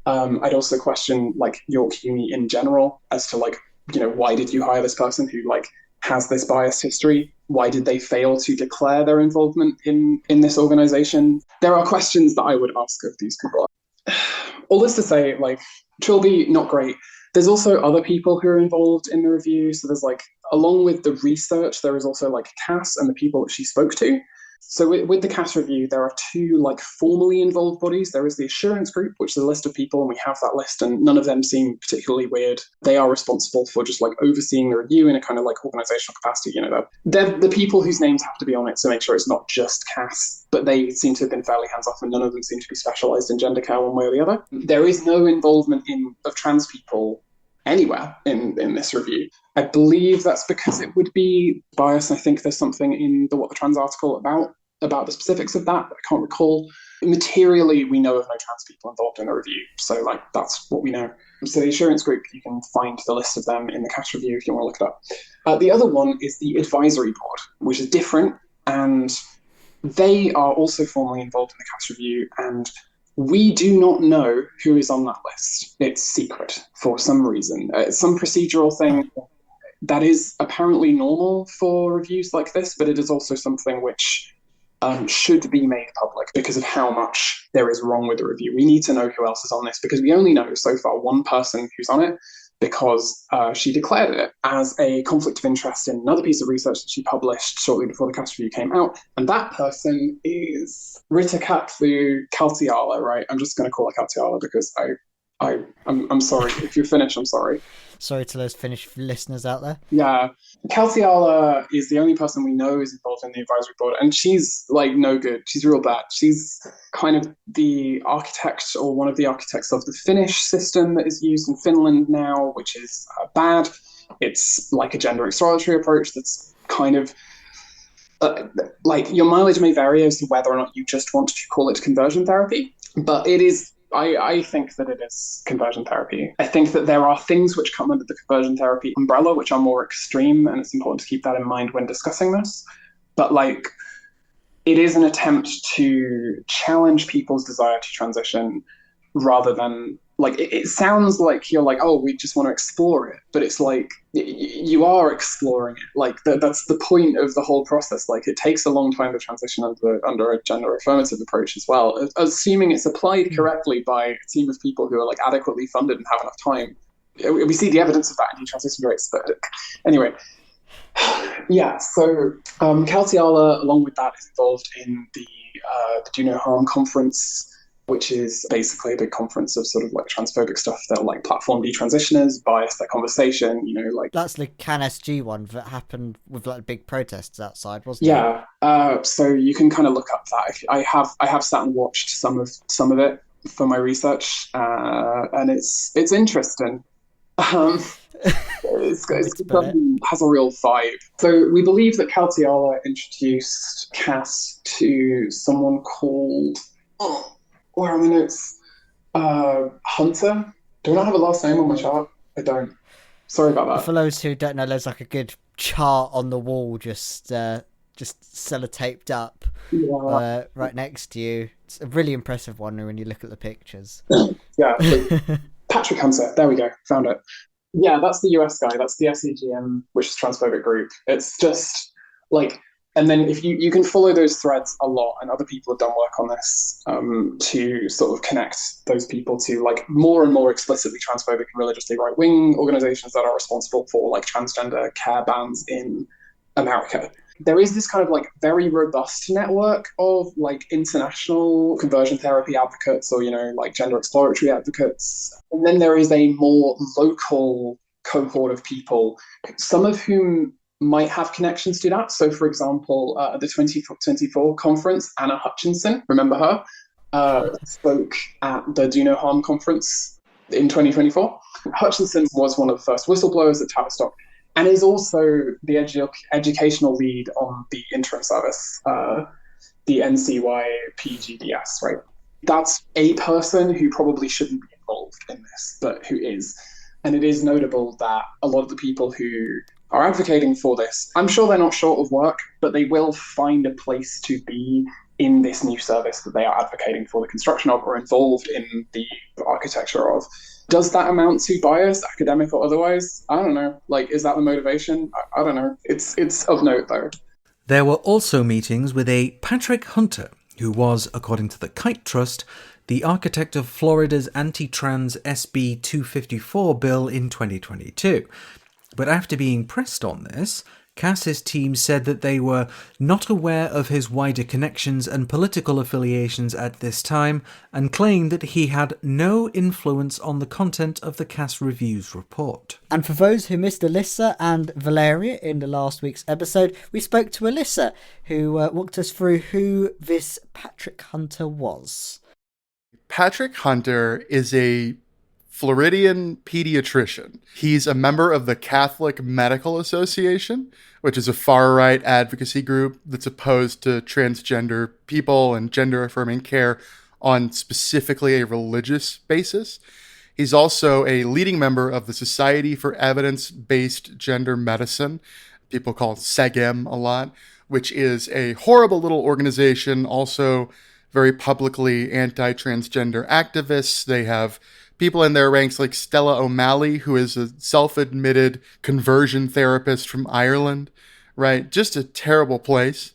I'd also question like York Uni in general as to like, you know, why did you hire this person who like has this biased history? Why did they fail to declare their involvement in this organization? There are questions that I would ask of these people. All this to say, like, Trilby, not great. There's also other people who are involved in the review. So there's like, along with the research, there is also like Cass and the people that she spoke to. So with the Cass review, there are 2 like formally involved bodies. There is the assurance group, which is a list of people, and we have that list, and none of them seem particularly weird. They are responsible for just like overseeing the review in a kind of like organizational capacity. You know, they're the people whose names have to be on it to make sure it's not just Cass, but they seem to have been fairly hands off, and none of them seem to be specialized in gender care one way or the other. There is no involvement of trans people anywhere in this review. I believe that's because it would be biased. I think there's something in the What the Trans article about the specifics of that, but I can't recall. Materially, we know of no trans people involved in the review, so like that's what we know. So the assurance group, you can find the list of them in the Cass review if you want to look it up. The other one is the advisory board, which is different, and they are also formally involved in the Cass review, and we do not know who is on that list. It's secret for some reason. It's some procedural thing that is apparently normal for reviews like this, but it is also something which should be made public because of how much there is wrong with the review. We need to know who else is on this, because we only know so far one person who's on it, because she declared it as a conflict of interest in another piece of research that she published shortly before the Cass review came out. And that person is Ritakatlu Kaltiala, right? I'm just going to call her Kaltiala because I'm sorry. If you're Finnish, I'm sorry. Sorry to those Finnish listeners out there. Yeah. Kaltiala is the only person we know is involved in the advisory board, and she's like no good. She's real bad. She's kind of the architect, or one of the architects, of the Finnish system that is used in Finland now, which is bad. It's like a gender exploratory approach that's kind of like your mileage may vary as to whether or not you just want to call it conversion therapy, but it is. I think that it is conversion therapy. I think that there are things which come under the conversion therapy umbrella which are more extreme, and it's important to keep that in mind when discussing this. But like, it is an attempt to challenge people's desire to transition rather than like it sounds like you're like, oh, we just want to explore it, but it's like you are exploring it. Like that's the point of the whole process. Like it takes a long time to transition under a gender affirmative approach as well, assuming it's applied correctly by a team of people who are like adequately funded and have enough time. We see the evidence of that in transition rates. But anyway, yeah. So Kaltiala, along with that, is involved in the Do No Harm conference, which is basically a big conference of sort of like transphobic stuff that like platform detransitioners, bias their conversation, like... That's the CanSG one that happened with like big protests outside, wasn't it? Yeah. So you can kind of look up that. I have sat and watched some of it for my research, and it's interesting. It has a real vibe. So we believe that Kaltiala introduced Cass to someone called... where are my notes? Hunter? Do I not have a last name on my chart? I don't. Sorry about that. For those who don't know, there's like a good chart on the wall just sellotaped up right next to you. It's a really impressive one when you look at the pictures. Yeah. Patrick Hunter. There we go. Found it. Yeah, that's the US guy. That's the SEGM, which is transphobic group. It's just like... And then if you can follow those threads a lot, and other people have done work on this to sort of connect those people to like more and more explicitly transphobic and religiously right-wing organizations that are responsible for like transgender care bans in America. There is this kind of like very robust network of like international conversion therapy advocates or, like gender exploratory advocates. And then there is a more local cohort of people, some of whom might have connections to that. So, for example, at the 2024 conference, Anna Hutchinson, remember her, spoke at the Do No Harm conference in 2024. Hutchinson was one of the first whistleblowers at Tavistock and is also the educational lead on the interim service, the NCYPGDS, right? That's a person who probably shouldn't be involved in this, but who is. And it is notable that a lot of the people who are advocating for this, I'm sure they're not short of work, but they will find a place to be in this new service that they are advocating for the construction of or involved in the architecture of. Does that amount to bias, academic or otherwise? I don't know. Like, is that the motivation? I don't know. It's of note, though. There were also meetings with a Patrick Hunter, who was, according to the Kite Trust, the architect of Florida's anti-trans SB 254 bill in 2022. But after being pressed on this, Cass's team said that they were not aware of his wider connections and political affiliations at this time, and claimed that he had no influence on the content of the Cass Review's report. And for those who missed Alyssa and Valeria in the last week's episode, we spoke to Alyssa, who walked us through who this Patrick Hunter was. Patrick Hunter is a Floridian pediatrician. He's a member of the Catholic Medical Association, which is a far-right advocacy group that's opposed to transgender people and gender-affirming care on specifically a religious basis. He's also a leading member of the Society for Evidence-Based Gender Medicine, people call it SEGEM a lot, which is a horrible little organization, also very publicly anti-transgender activists. They have people in their ranks like Stella O'Malley, who is a self-admitted conversion therapist from Ireland, right? Just a terrible place.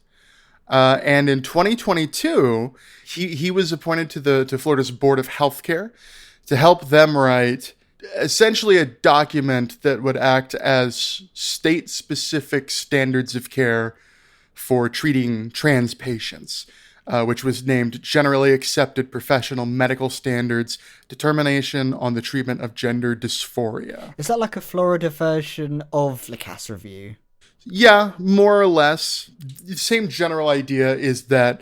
And in 2022, he was appointed to Florida's Board of Healthcare to help them write essentially a document that would act as state-specific standards of care for treating trans patients, which was named Generally Accepted Professional Medical Standards Determination on the Treatment of Gender Dysphoria. Is that like a Florida version of the Cass Review? Yeah, more or less. The same general idea is that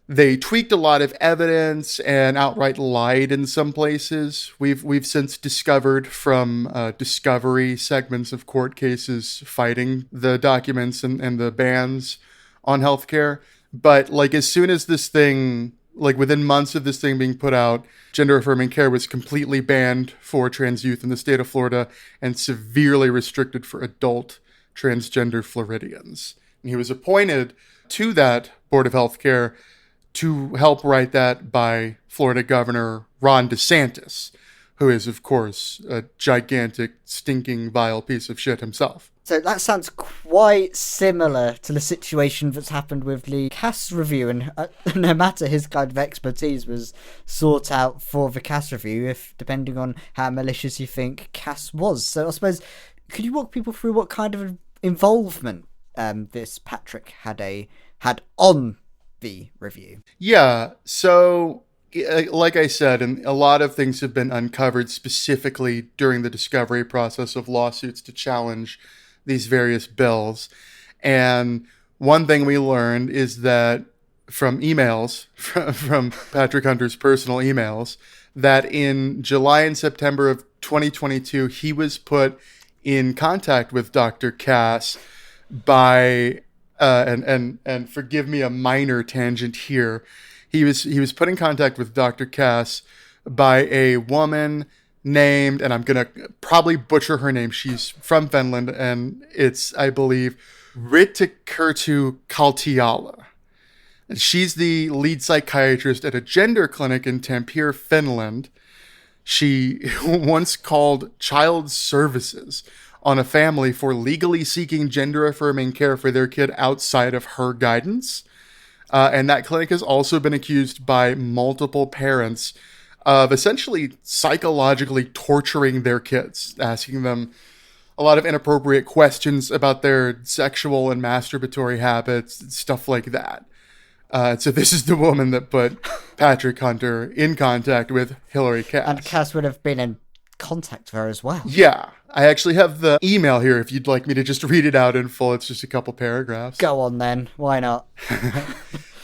they tweaked a lot of evidence and outright lied in some places. We've since discovered from discovery segments of court cases fighting the documents and the bans on healthcare. But like as soon as this thing, like within months of this thing being put out, gender affirming care was completely banned for trans youth in the state of Florida and severely restricted for adult transgender Floridians. And he was appointed to that Board of Healthcare to help write that by Florida Governor Ron DeSantis, who is, of course, a gigantic, stinking, vile piece of shit himself. So that sounds quite similar to the situation that's happened with the Cass review, and no matter his kind of expertise was sought out for the Cass review, if depending on how malicious you think Cass was. So I suppose, could you walk people through what kind of involvement this Patrick had on the review? Yeah, so like I said, and a lot of things have been uncovered specifically during the discovery process of lawsuits to challenge these various bills. And one thing we learned is that from emails, from Patrick Hunter's personal emails, that in July and September of 2022, he was put in contact with Dr. Cass by, and forgive me a minor tangent here, he was put in contact with Dr. Cass by a woman named, and I'm going to probably butcher her name, she's from Finland, and it's, I believe, Ritikkertu Kaltiala. And she's the lead psychiatrist at a gender clinic in Tampere, Finland. She once called child services on a family for legally seeking gender-affirming care for their kid outside of her guidance. And that clinic has also been accused by multiple parents of essentially psychologically torturing their kids, asking them a lot of inappropriate questions about their sexual and masturbatory habits, stuff like that. So this is the woman that put Patrick Hunter in contact with Hilary Cass. And Cass would have been in contact with her as well. Yeah. I actually have the email here if you'd like me to just read it out in full. It's just a couple paragraphs. Go on then. Why not?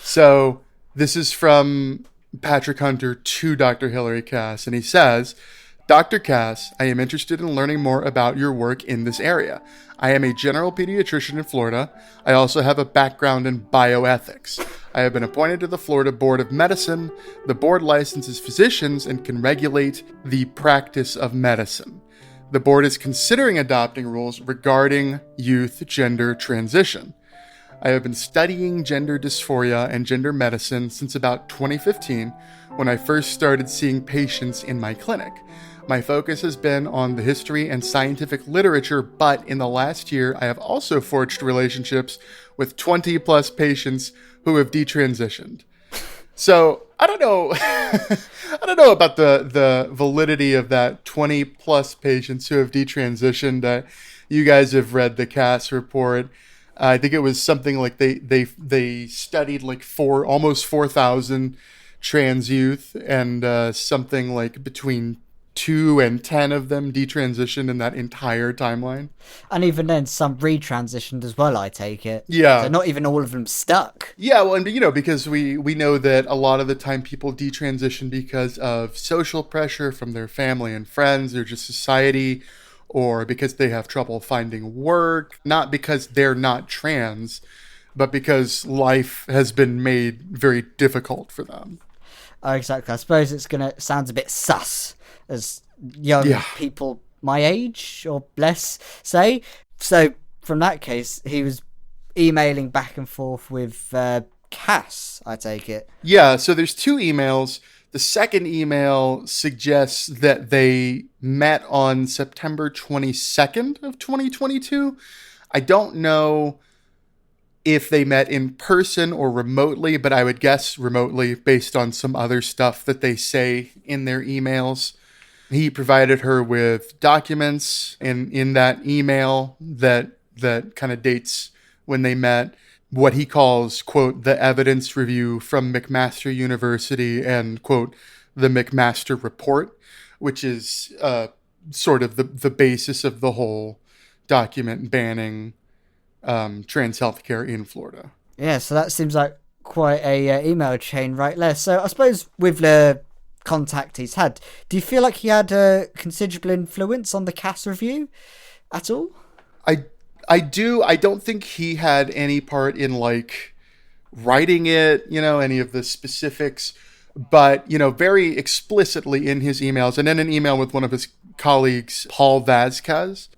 So this is from Patrick Hunter to Dr. Hilary Cass, and he says, Dr. Cass, I am interested in learning more about your work in this area. I am a general pediatrician in Florida. I also have a background in bioethics. I have been appointed to the Florida Board of Medicine. The board licenses physicians and can regulate the practice of medicine. The board is considering adopting rules regarding youth gender transition. I have been studying gender dysphoria and gender medicine since about 2015, when I first started seeing patients in my clinic. My focus has been on the history and scientific literature, but in the last year, I have also forged relationships with 20 plus patients who have detransitioned. So I don't know. I don't know about the validity of that 20 plus patients who have detransitioned. You guys have read the Cass report. I think it was something like they studied like almost 4,000 trans youth, and something like between 2 and 10 of them detransitioned in that entire timeline. And even then, some retransitioned as well, I take it. Yeah. So not even all of them stuck. Yeah, well, and because we know that a lot of the time people detransition because of social pressure from their family and friends, or just society, or because they have trouble finding work, not because they're not trans, but because life has been made very difficult for them. Oh, exactly. I suppose it's going to sound a bit sus, as young people my age or less say. So from that case, he was emailing back and forth with Cass, I take it. Yeah, so there's 2 emails. The second email suggests that they met on September 22nd of 2022. I don't know if they met in person or remotely, but I would guess remotely based on some other stuff that they say in their emails. He provided her with documents in that email that kind of dates when they met, what he calls, quote, the evidence review from McMaster University and, quote, the McMaster report, which is sort of the basis of the whole document banning trans healthcare in Florida. Yeah, so that seems like quite a email chain right there. So I suppose with the contact he's had, do you feel like he had a considerable influence on the Cass review at all? I do. I don't think he had any part in like writing it, any of the specifics, but, very explicitly in his emails, and in an email with one of his colleagues, Paul Vasquez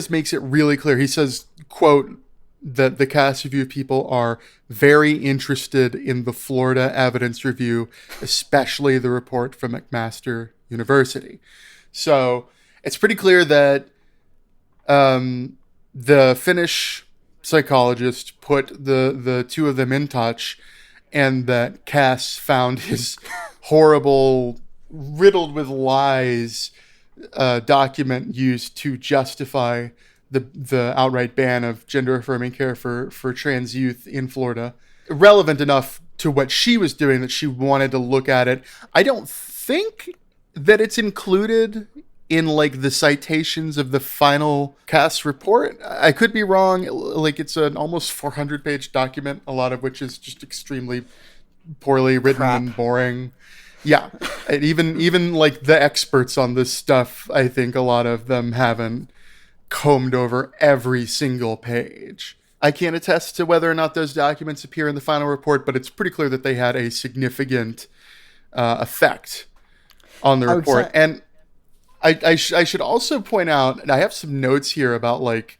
makes it really clear. He says, quote, that the Cass review people are very interested in the Florida evidence review, especially the report from McMaster University. So it's pretty clear that the Finnish psychologist put the two of them in touch, and that Cass found his horrible, riddled with lies document used to justify the outright ban of gender-affirming care for trans youth in Florida. Relevant enough to what she was doing that she wanted to look at it. I don't think that it's included in like the citations of the final Cass report. I could be wrong. Like, it's an almost 400-page document, a lot of which is just extremely poorly written and boring. Yeah, and even like the experts on this stuff, I think a lot of them haven't combed over every single page. I can't attest to whether or not those documents appear in the final report, but it's pretty clear that they had a significant effect on the report. And I should also point out, and I have some notes here about, like,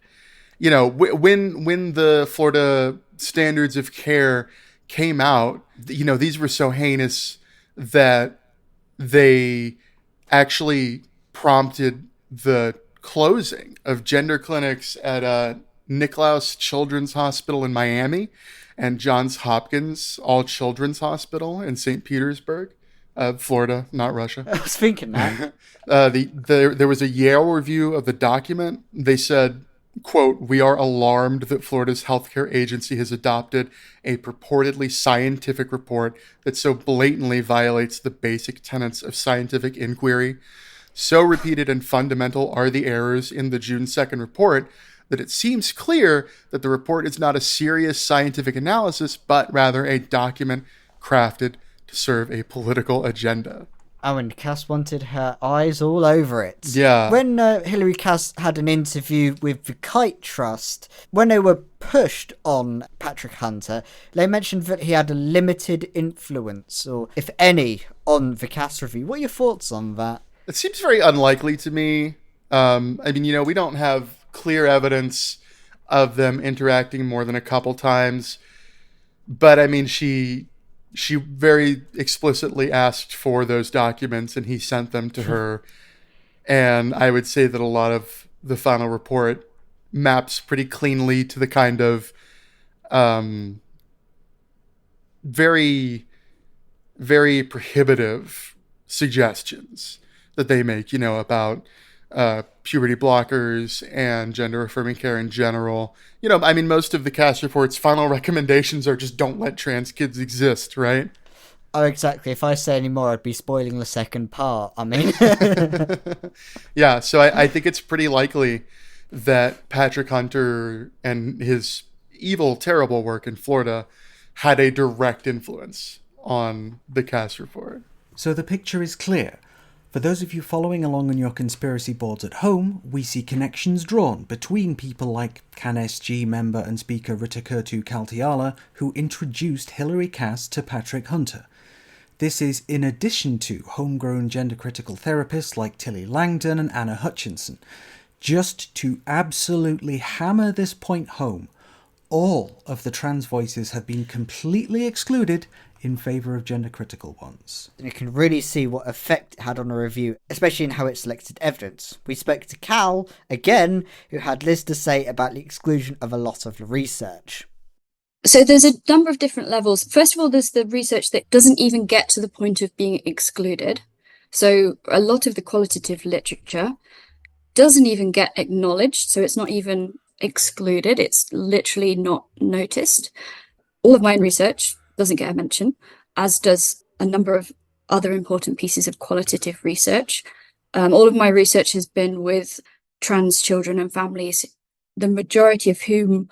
you know, when the Florida standards of care came out, you know, these were so heinous that they actually prompted the closing of gender clinics at Nicklaus Children's Hospital in Miami and Johns Hopkins All Children's Hospital in St. Petersburg, Florida, not Russia. I was thinking that. There was a Yale review of the document. They said, quote, "We are alarmed that Florida's healthcare agency has adopted a purportedly scientific report that so blatantly violates the basic tenets of scientific inquiry. So repeated and fundamental are the errors in the June 2nd report that it seems clear that the report is not a serious scientific analysis, but rather a document crafted to serve a political agenda." Oh, and Cass wanted her eyes all over it. Yeah. When Hilary Cass had an interview with the Kite Trust, when they were pushed on Patrick Hunter, they mentioned that he had a limited influence, or if any, on the Cass review. What are your thoughts on that? It seems very unlikely to me. I mean, you know, we don't have clear evidence of them interacting more than a couple times. But, I mean, she very explicitly asked for those documents, and he sent them to her. And I would say that a lot of the final report maps pretty cleanly to the kind of very, very prohibitive suggestions that they make, you know, about puberty blockers and gender-affirming care in general. You know, I mean, most of the Cass report's final recommendations are just don't let trans kids exist, right? Oh, exactly. If I say any more, I'd be spoiling the second part. I mean... Yeah, so I think it's pretty likely that Patrick Hunter and his evil, terrible work in Florida had a direct influence on the Cass report. So the picture is clear. For those of you following along on your conspiracy boards at home, we see connections drawn between people like CanSG member and speaker Ritakirtu Kaltiala, who introduced Hilary Cass to Patrick Hunter. This is in addition to homegrown gender-critical therapists like Tilly Langdon and Anna Hutchinson. Just to absolutely hammer this point home, all of the trans voices have been completely excluded in favour of gender-critical ones. And you can really see what effect it had on a review, especially in how it selected evidence. We spoke to Cal, again, who had this to say about the exclusion of a lot of the research. So there's a number of different levels. First of all, there's the research that doesn't even get to the point of being excluded. So a lot of the qualitative literature doesn't even get acknowledged, so it's not even excluded. It's literally not noticed. All of my own research doesn't get a mention, as does a number of other important pieces of qualitative research. All of my research has been with trans children and families, the majority of whom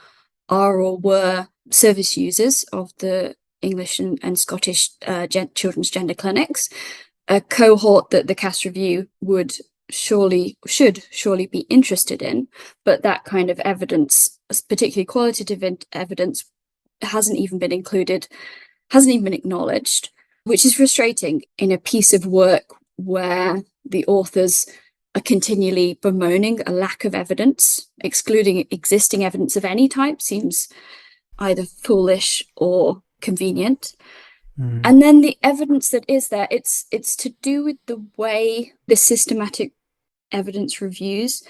are or were service users of the English and Scottish children's gender clinics, a cohort that the Cass Review should surely be interested in, but that kind of evidence, particularly qualitative evidence, hasn't even been included, hasn't even been acknowledged, which is frustrating in a piece of work where the authors are continually bemoaning a lack of evidence. Excluding existing evidence of any type seems either foolish or convenient. And then the evidence that is there, it's to do with the way the systematic evidence reviews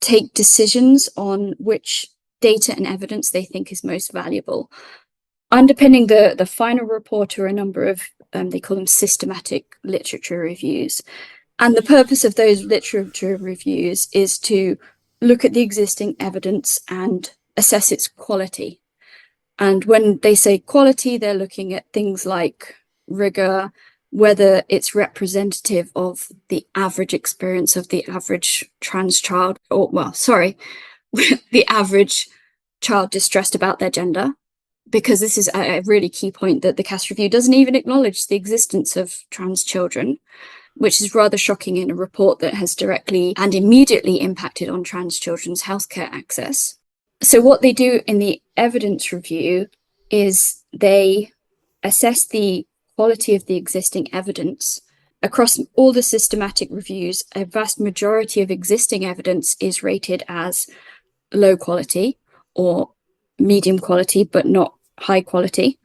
take decisions on which data and evidence they think is most valuable. Underpinning the final report are a number of, they call them systematic literature reviews. And the purpose of those literature reviews is to look at the existing evidence and assess its quality. And when they say quality, they're looking at things like rigor, whether it's representative of the average experience of the average trans child, the average child distressed about their gender, because this is a really key point that the Cass review doesn't even acknowledge the existence of trans children, which is rather shocking in a report that has directly and immediately impacted on trans children's healthcare access. So what they do in the evidence review is they assess the quality of the existing evidence. Across all the systematic reviews, a vast majority of existing evidence is rated as low quality or medium quality, but not high quality.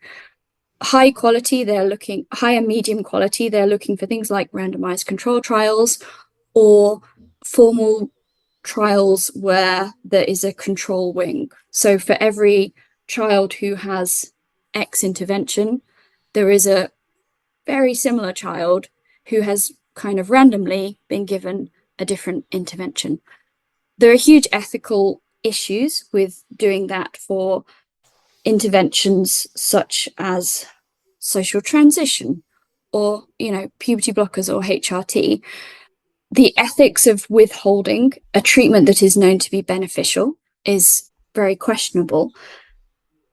High and medium quality, they're looking for things like randomized control trials or formal trials where there is a control wing. So for every child who has X intervention, there is a very similar child who has kind of randomly been given a different intervention. There are huge ethical issues with doing that for interventions such as social transition or, puberty blockers or HRT. The ethics of withholding a treatment that is known to be beneficial is very questionable.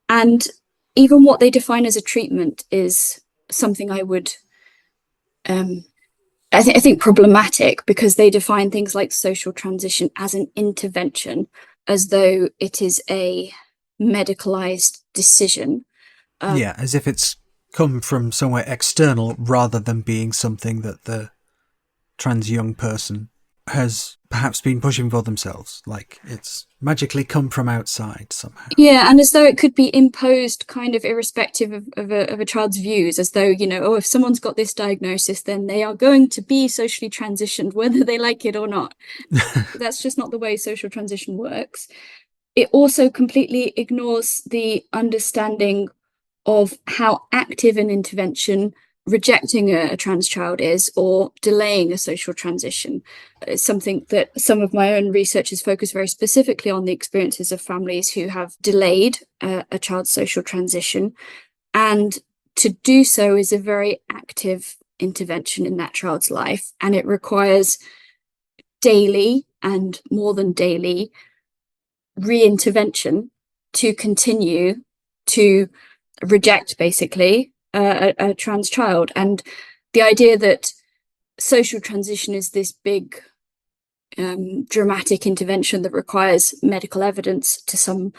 And even what they define as a treatment is something I would, I think problematic, because they define things like social transition as an intervention, as though it is a medicalized decision. As if it's come from somewhere external rather than being something that the trans young person has perhaps been pushing for themselves, like it's magically come from outside somehow. Yeah, and as though it could be imposed kind of irrespective of a child's views, as though, if someone's got this diagnosis, then they are going to be socially transitioned, whether they like it or not. That's just not the way social transition works. It also completely ignores the understanding of how active an intervention rejecting a trans child is, or delaying a social transition. It's something that some of my own research has focused very specifically on, the experiences of families who have delayed a child's social transition. And to do so is a very active intervention in that child's life. And it requires daily and more than daily re-intervention to continue to reject, basically, a trans child. And the idea that social transition is this big dramatic intervention that requires medical evidence to some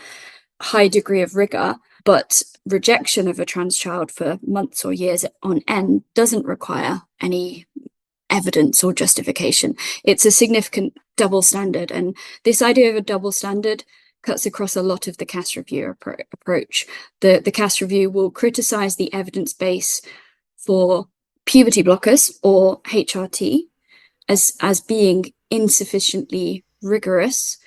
high degree of rigor, but rejection of a trans child for months or years on end doesn't require any evidence or justification. It's a significant double standard, and this idea of a double standard cuts across a lot of the Cass review approach. The Cass review will criticize the evidence base for puberty blockers or HRT as being insufficiently rigorous,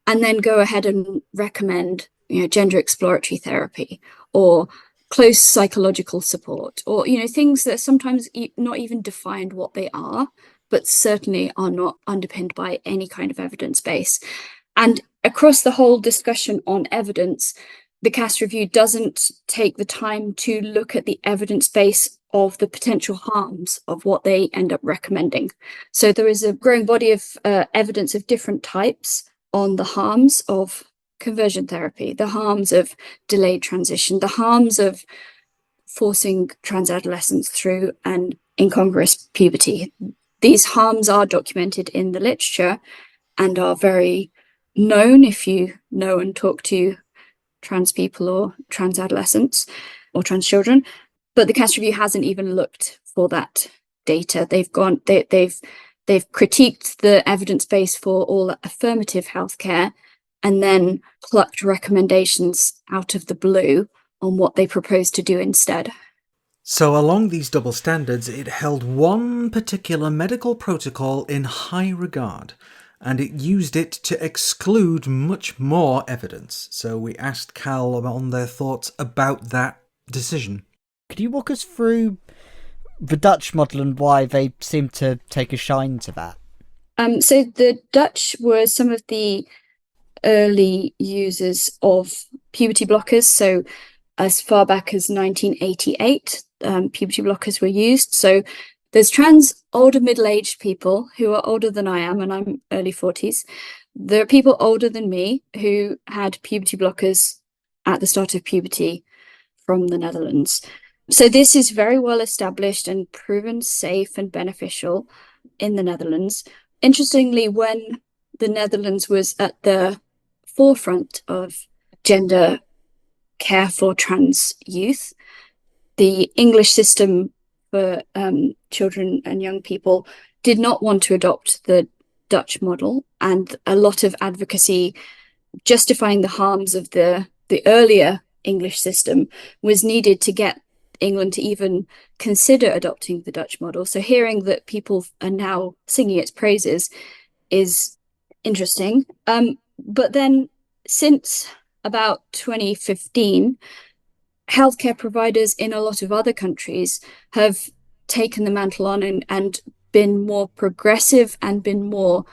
and then go ahead and recommend gender exploratory therapy or close psychological support, or things that sometimes not even defined what they are, but certainly are not underpinned by any kind of evidence base. And across the whole discussion on evidence, the Cass review doesn't take the time to look at the evidence base of the potential harms of what they end up recommending. So there is a growing body of evidence of different types on the harms of conversion therapy, the harms of delayed transition, the harms of forcing trans adolescents through an incongruous puberty. These harms are documented in the literature and are very known if you know and talk to trans people or trans adolescents or trans children. But the Cass review hasn't even looked for that data. They've critiqued the evidence base for all affirmative healthcare and then plucked recommendations out of the blue on what they propose to do instead. So along these double standards, it held one particular medical protocol in high regard, and it used it to exclude much more evidence. So we asked Cal on their thoughts about that decision. Could you walk us through the Dutch model and why they seem to take a shine to that? So the Dutch were some of the early users of puberty blockers. So as far back as 1988, puberty blockers were used. So there's trans older middle-aged people who are older than I am, and I'm early 40s. There are people older than me who had puberty blockers at the start of puberty from the Netherlands. So this is very well established and proven safe and beneficial in the Netherlands. Interestingly, when the Netherlands was at the forefront of gender care for trans youth, the English system for children and young people did not want to adopt the Dutch model, and a lot of advocacy justifying the harms of the earlier English system was needed to get England to even consider adopting the Dutch model. So hearing that people are now singing its praises is interesting. But then since about 2015, healthcare providers in a lot of other countries have taken the mantle on and been more progressive and been more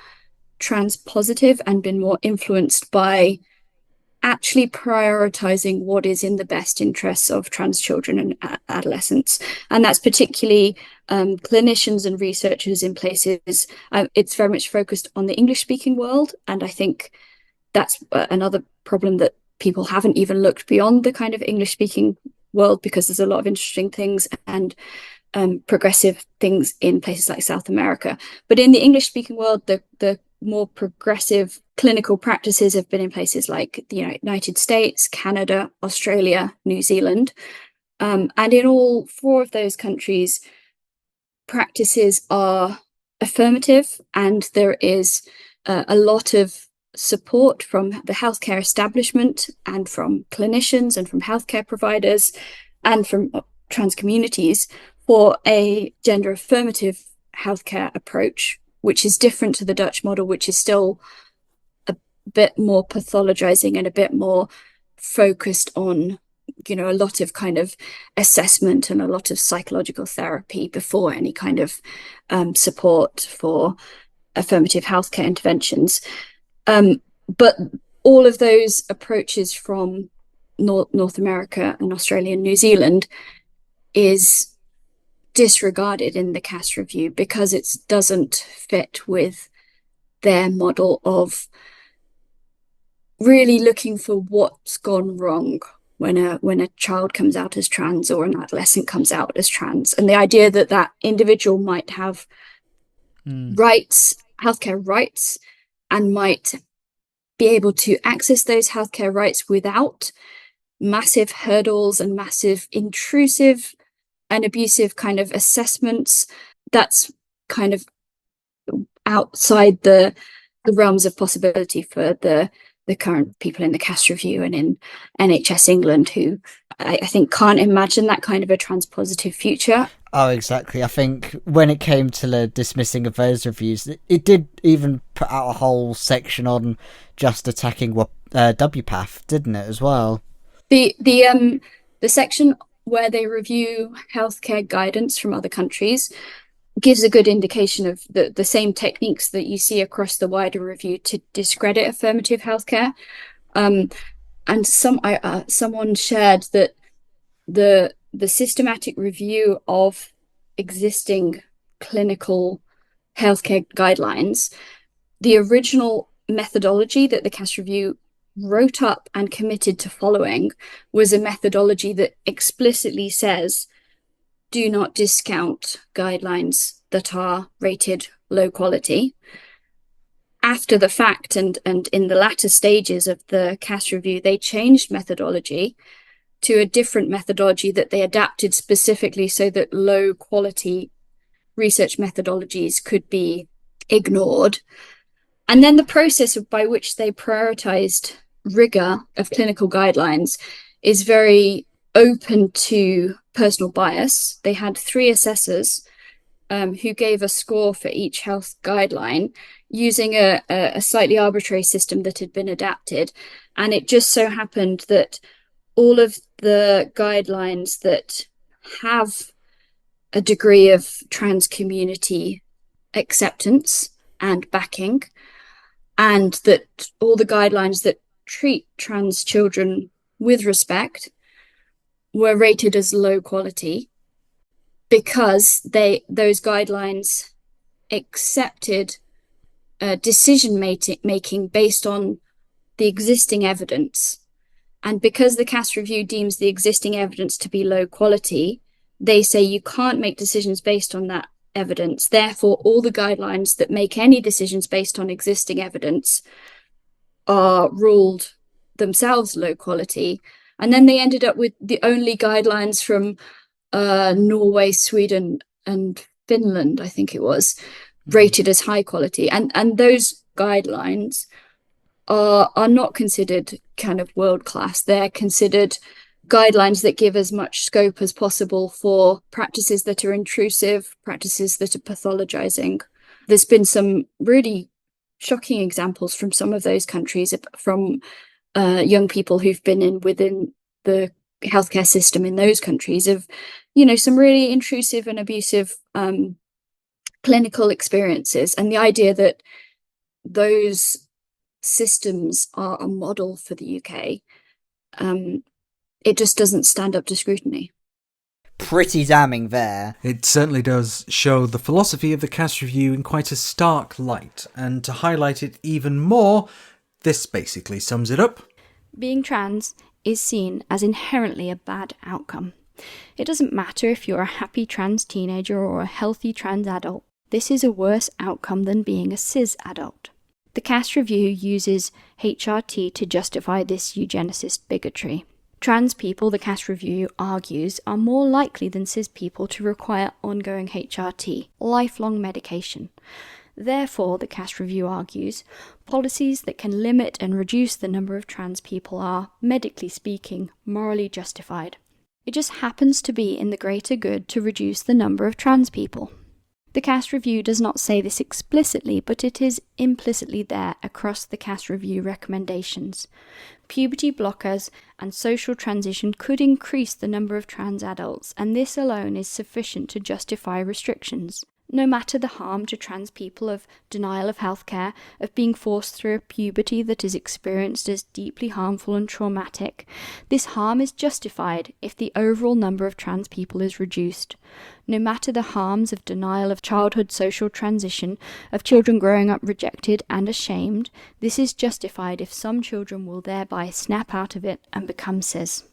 trans-positive and been more influenced by actually prioritizing what is in the best interests of trans children and adolescents. And that's particularly clinicians and researchers in places. It's very much focused on the English-speaking world. And I think that's another problem, that people haven't even looked beyond the kind of English-speaking world, because there's a lot of interesting things and progressive things in places like South America. But in the English-speaking world, the more progressive clinical practices have been in places like the United States, Canada, Australia, New Zealand. And in all four of those countries, practices are affirmative, and there is a lot of support from the healthcare establishment and from clinicians and from healthcare providers and from trans communities for a gender affirmative healthcare approach, which is different to the Dutch model, which is still a bit more pathologizing and a bit more focused on, a lot of kind of assessment and a lot of psychological therapy before any kind of support for affirmative healthcare interventions. But all of those approaches from North America and Australia and New Zealand is disregarded in the Cass review because it doesn't fit with their model of really looking for what's gone wrong when a child comes out as trans or an adolescent comes out as trans, and the idea that that individual might have rights, healthcare rights, and might be able to access those healthcare rights without massive hurdles and massive intrusive and abusive kind of assessments. That's kind of outside the realms of possibility for the current people in the Cass review and in NHS England, who I think can't imagine that kind of a trans-positive future. Oh, exactly. I think when it came to the dismissing of those reviews, it did even put out a whole section on just attacking WPATH, didn't it, as well? The section where they review healthcare guidance from other countries gives a good indication of the same techniques that you see across the wider review to discredit affirmative healthcare. And someone shared that the systematic review of existing clinical healthcare guidelines, the original methodology that the Cass review wrote up and committed to following was a methodology that explicitly says, do not discount guidelines that are rated low quality. After the fact and in the latter stages of the Cass review, they changed methodology to a different methodology that they adapted specifically so that low quality research methodologies could be ignored. And then the process by which they prioritized rigor of clinical guidelines is very open to personal bias. They had 3 assessors who gave a score for each health guideline using a slightly arbitrary system that had been adapted. And it just so happened that all of the guidelines that have a degree of trans community acceptance and backing, and that all the guidelines that treat trans children with respect were rated as low quality, because those guidelines accepted decision making based on the existing evidence. And because the Cass review deems the existing evidence to be low quality, they say you can't make decisions based on that evidence. Therefore, all the guidelines that make any decisions based on existing evidence are ruled themselves low quality. And then they ended up with the only guidelines from Norway, Sweden, and Finland, I think it was, rated as high quality. And those guidelines are not considered kind of world class. They're considered guidelines that give as much scope as possible for practices that are intrusive, practices that are pathologizing. There's been some really shocking examples from some of those countries, from young people who've been within the healthcare system in those countries, of, some really intrusive and abusive clinical experiences. And the idea that those systems are a model for the UK, it just doesn't stand up to scrutiny. Pretty damning there. It certainly does show the philosophy of the Cass Review in quite a stark light, and to highlight it even more, this basically sums it up. Being trans is seen as inherently a bad outcome. It doesn't matter if you're a happy trans teenager or a healthy trans adult. This is a worse outcome than being a cis adult. The Cass Review uses HRT to justify this eugenicist bigotry. Trans people, the Cass Review argues, are more likely than cis people to require ongoing HRT, lifelong medication. Therefore, the Cass Review argues, policies that can limit and reduce the number of trans people are, medically speaking, morally justified. It just happens to be in the greater good to reduce the number of trans people. The Cass Review does not say this explicitly, but it is implicitly there across the Cass Review recommendations. Puberty blockers and social transition could increase the number of trans adults, and this alone is sufficient to justify restrictions. No matter the harm to trans people of denial of healthcare, of being forced through a puberty that is experienced as deeply harmful and traumatic, this harm is justified if the overall number of trans people is reduced. No matter the harms of denial of childhood social transition, of children growing up rejected and ashamed, this is justified if some children will thereby snap out of it and become cis.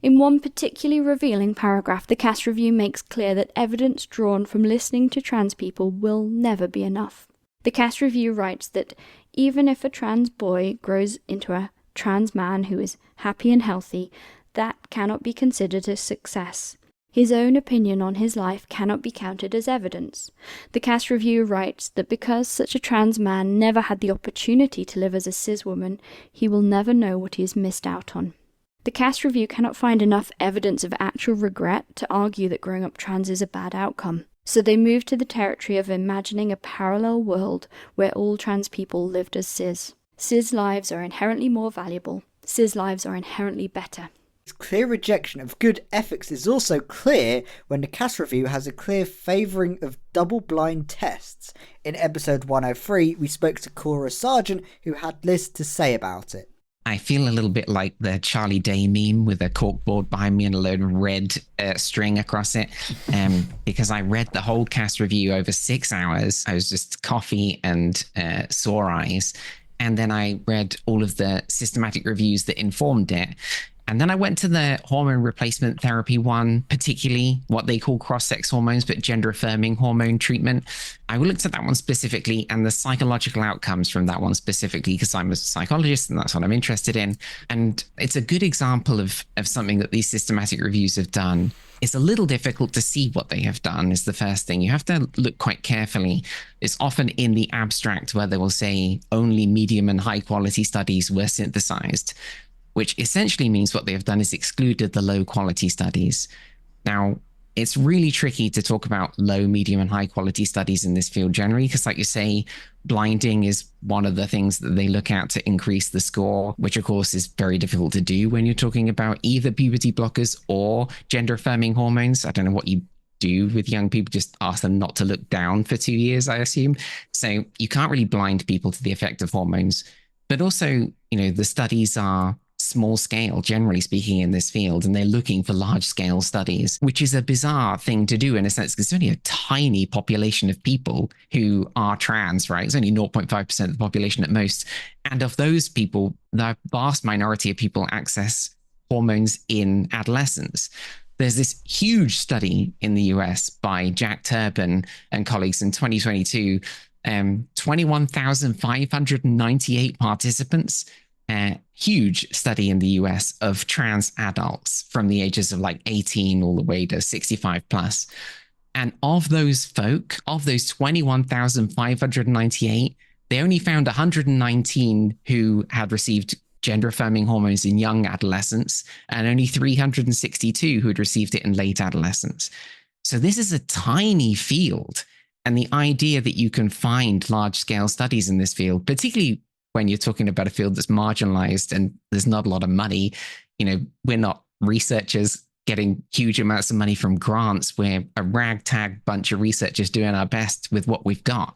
In one particularly revealing paragraph, the Cass Review makes clear that evidence drawn from listening to trans people will never be enough. The Cass Review writes that even if a trans boy grows into a trans man who is happy and healthy, that cannot be considered a success. His own opinion on his life cannot be counted as evidence. The Cass Review writes that because such a trans man never had the opportunity to live as a cis woman, he will never know what he has missed out on. The Cass Review cannot find enough evidence of actual regret to argue that growing up trans is a bad outcome, so they move to the territory of imagining a parallel world where all trans people lived as cis. Cis lives are inherently more valuable. Cis lives are inherently better. This clear rejection of good ethics is also clear when the Cass Review has a clear favouring of double-blind tests. In episode 103, we spoke to Cora Sargent, who had this to say about it. I feel a little bit like the Charlie Day meme with a corkboard behind me and a load of red string across it, because I read the whole Cass Review over 6 hours. I was just coffee and sore eyes. And then I read all of the systematic reviews that informed it. And then I went to the hormone replacement therapy one, particularly what they call cross-sex hormones, but gender-affirming hormone treatment. I looked at that one specifically and the psychological outcomes from that one specifically, because I'm a psychologist and that's what I'm interested in. And it's a good example of something that these systematic reviews have done. It's a little difficult to see what they have done is the first thing. You have to look quite carefully. It's often in the abstract where they will say only medium and high quality studies were synthesized, which essentially means what they have done is excluded the low quality studies. Now, it's really tricky to talk about low, medium, and high quality studies in this field generally, because like you say, blinding is one of the things that they look at to increase the score, which of course is very difficult to do when you're talking about either puberty blockers or gender affirming hormones. I don't know what you do with young people, just ask them not to look down for 2 years, I assume. So you can't really blind people to the effect of hormones. But also, the studies are small scale, generally speaking, in this field, and they're looking for large scale studies, which is a bizarre thing to do in a sense, because it's only a tiny population of people who are trans, right? It's only 0.5% of the population at most. And of those people, the vast minority of people access hormones in adolescence. There's this huge study in the US by Jack Turpin and colleagues in 2022, 21,598 participants, huge study in the US of trans adults from the ages of like 18 all the way to 65 plus. And of those 21,598, they only found 119 who had received gender affirming hormones in young adolescents, and only 362 who had received it in late adolescence. So this is a tiny field. And the idea that you can find large scale studies in this field, particularly when you're talking about a field that's marginalized and there's not a lot of money, we're not researchers getting huge amounts of money from grants. We're a ragtag bunch of researchers doing our best with what we've got,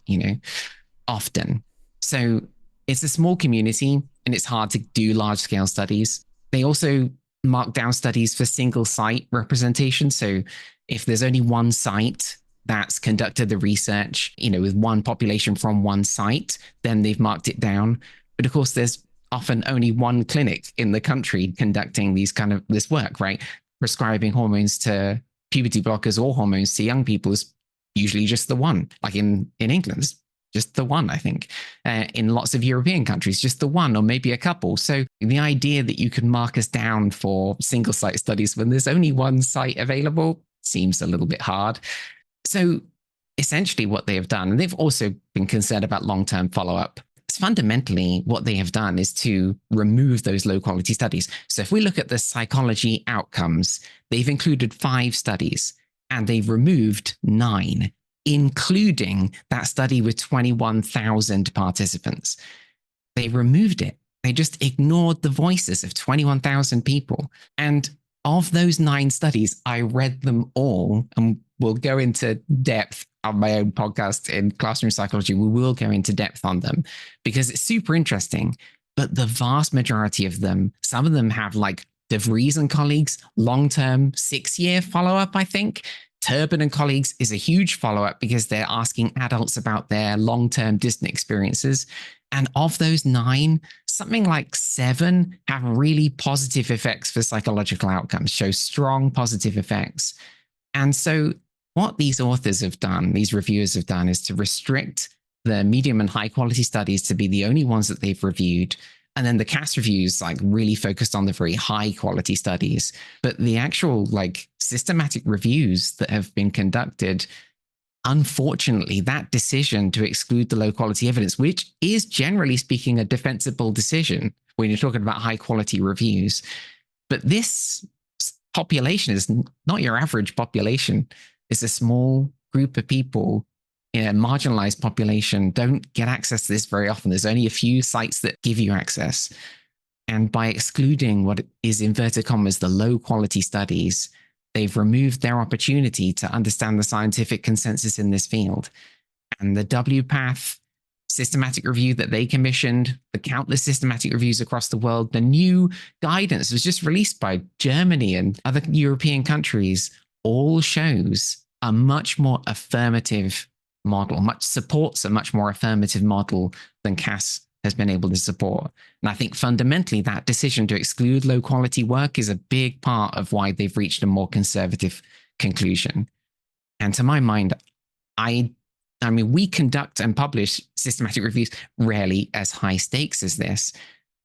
often. So it's a small community and it's hard to do large scale studies. They also mark down studies for single site representation. So if there's only one site that's conducted the research, with one population from one site, then they've marked it down. But of course, there's often only one clinic in the country conducting this work, right? Prescribing hormones to puberty blockers or hormones to young people is usually just the one. Like in England, just the one, I think. In lots of European countries, just the one, or maybe a couple. So the idea that you could mark us down for single site studies when there's only one site available seems a little bit hard. So essentially what they have done, and they've also been concerned about long-term follow-up. Fundamentally, what they have done is to remove those low-quality studies. So if we look at the psychology outcomes, they've included 5 studies, and they've removed 9, including that study with 21,000 participants. They removed it. They just ignored the voices of 21,000 people. And of those 9 studies, I read them all, and we'll go into depth on my own podcast in Classroom Psychology. We will go into depth on them because it's super interesting. But the vast majority of them, some of them have like DeVries and colleagues, long-term 6-year follow-up, I think. Turpin and colleagues is a huge follow-up because they're asking adults about their long-term distant experiences. And of those 9, something like 7 have really positive effects for psychological outcomes, show strong positive effects. And so what these authors have done, these reviewers have done, is to restrict the medium and high quality studies to be the only ones that they've reviewed. And then the Cass reviews really focused on the very high quality studies. But the actual systematic reviews that have been conducted, unfortunately, that decision to exclude the low quality evidence, which is generally speaking a defensible decision when you're talking about high quality reviews. But this population is not your average population. It's a small group of people in a marginalized population, don't get access to this very often. There's only a few sites that give you access. And by excluding what is inverted commas, the low quality studies, they've removed their opportunity to understand the scientific consensus in this field. And the WPATH systematic review that they commissioned, the countless systematic reviews across the world, the new guidance was just released by Germany and other European countries, all shows a much more affirmative model, supports a much more affirmative model than Cass has been able to support. And I think fundamentally that decision to exclude low quality work is a big part of why they've reached a more conservative conclusion. And to my mind, I mean, we conduct and publish systematic reviews rarely as high stakes as this,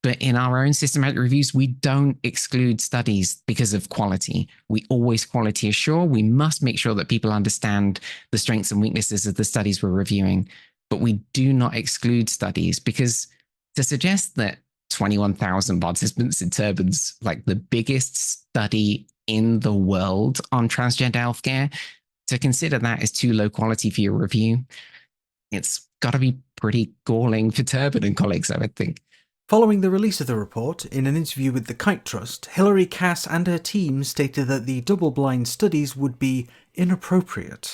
but in our own systematic reviews, we don't exclude studies because of quality. We always quality assure. We must make sure that people understand the strengths and weaknesses of the studies we're reviewing, but we do not exclude studies, because to suggest that 21,000 participants in Turpin's the biggest study in the world on transgender healthcare. To consider that as too low quality for your review, it's got to be pretty galling for Turbin and colleagues, I would think. Following the release of the report, in an interview with the Kite Trust, Hilary Cass and her team stated that the double-blind studies would be inappropriate.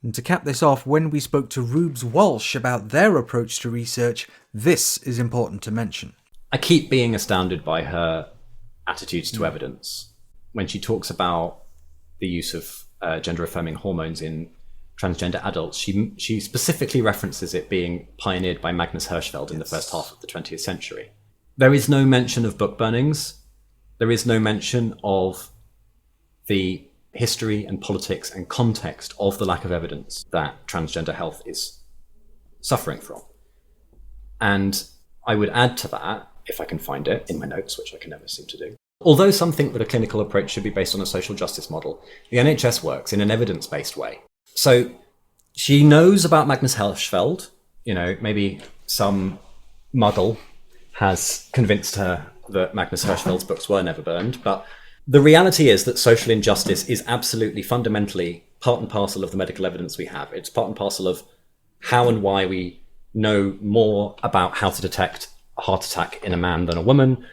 And to cap this off, when we spoke to Rubes Walsh about their approach to research, this is important to mention. I keep being astounded by her attitudes to evidence. When she talks about the use of gender-affirming hormones in transgender adults, she specifically references it being pioneered by Magnus Hirschfeld in the first half of the 20th century. There is no mention of book burnings. There is no mention of the history and politics and context of the lack of evidence that transgender health is suffering from. And I would add to that, if I can find it in my notes, which I can never seem to do. Although some think that a clinical approach should be based on a social justice model, the NHS works in an evidence-based way. So she knows about Magnus Hirschfeld. Maybe some muggle has convinced her that Magnus Hirschfeld's books were never burned. But the reality is that social injustice is absolutely fundamentally part and parcel of the medical evidence we have. It's part and parcel of how and why we know more about how to detect a heart attack in a man than a woman,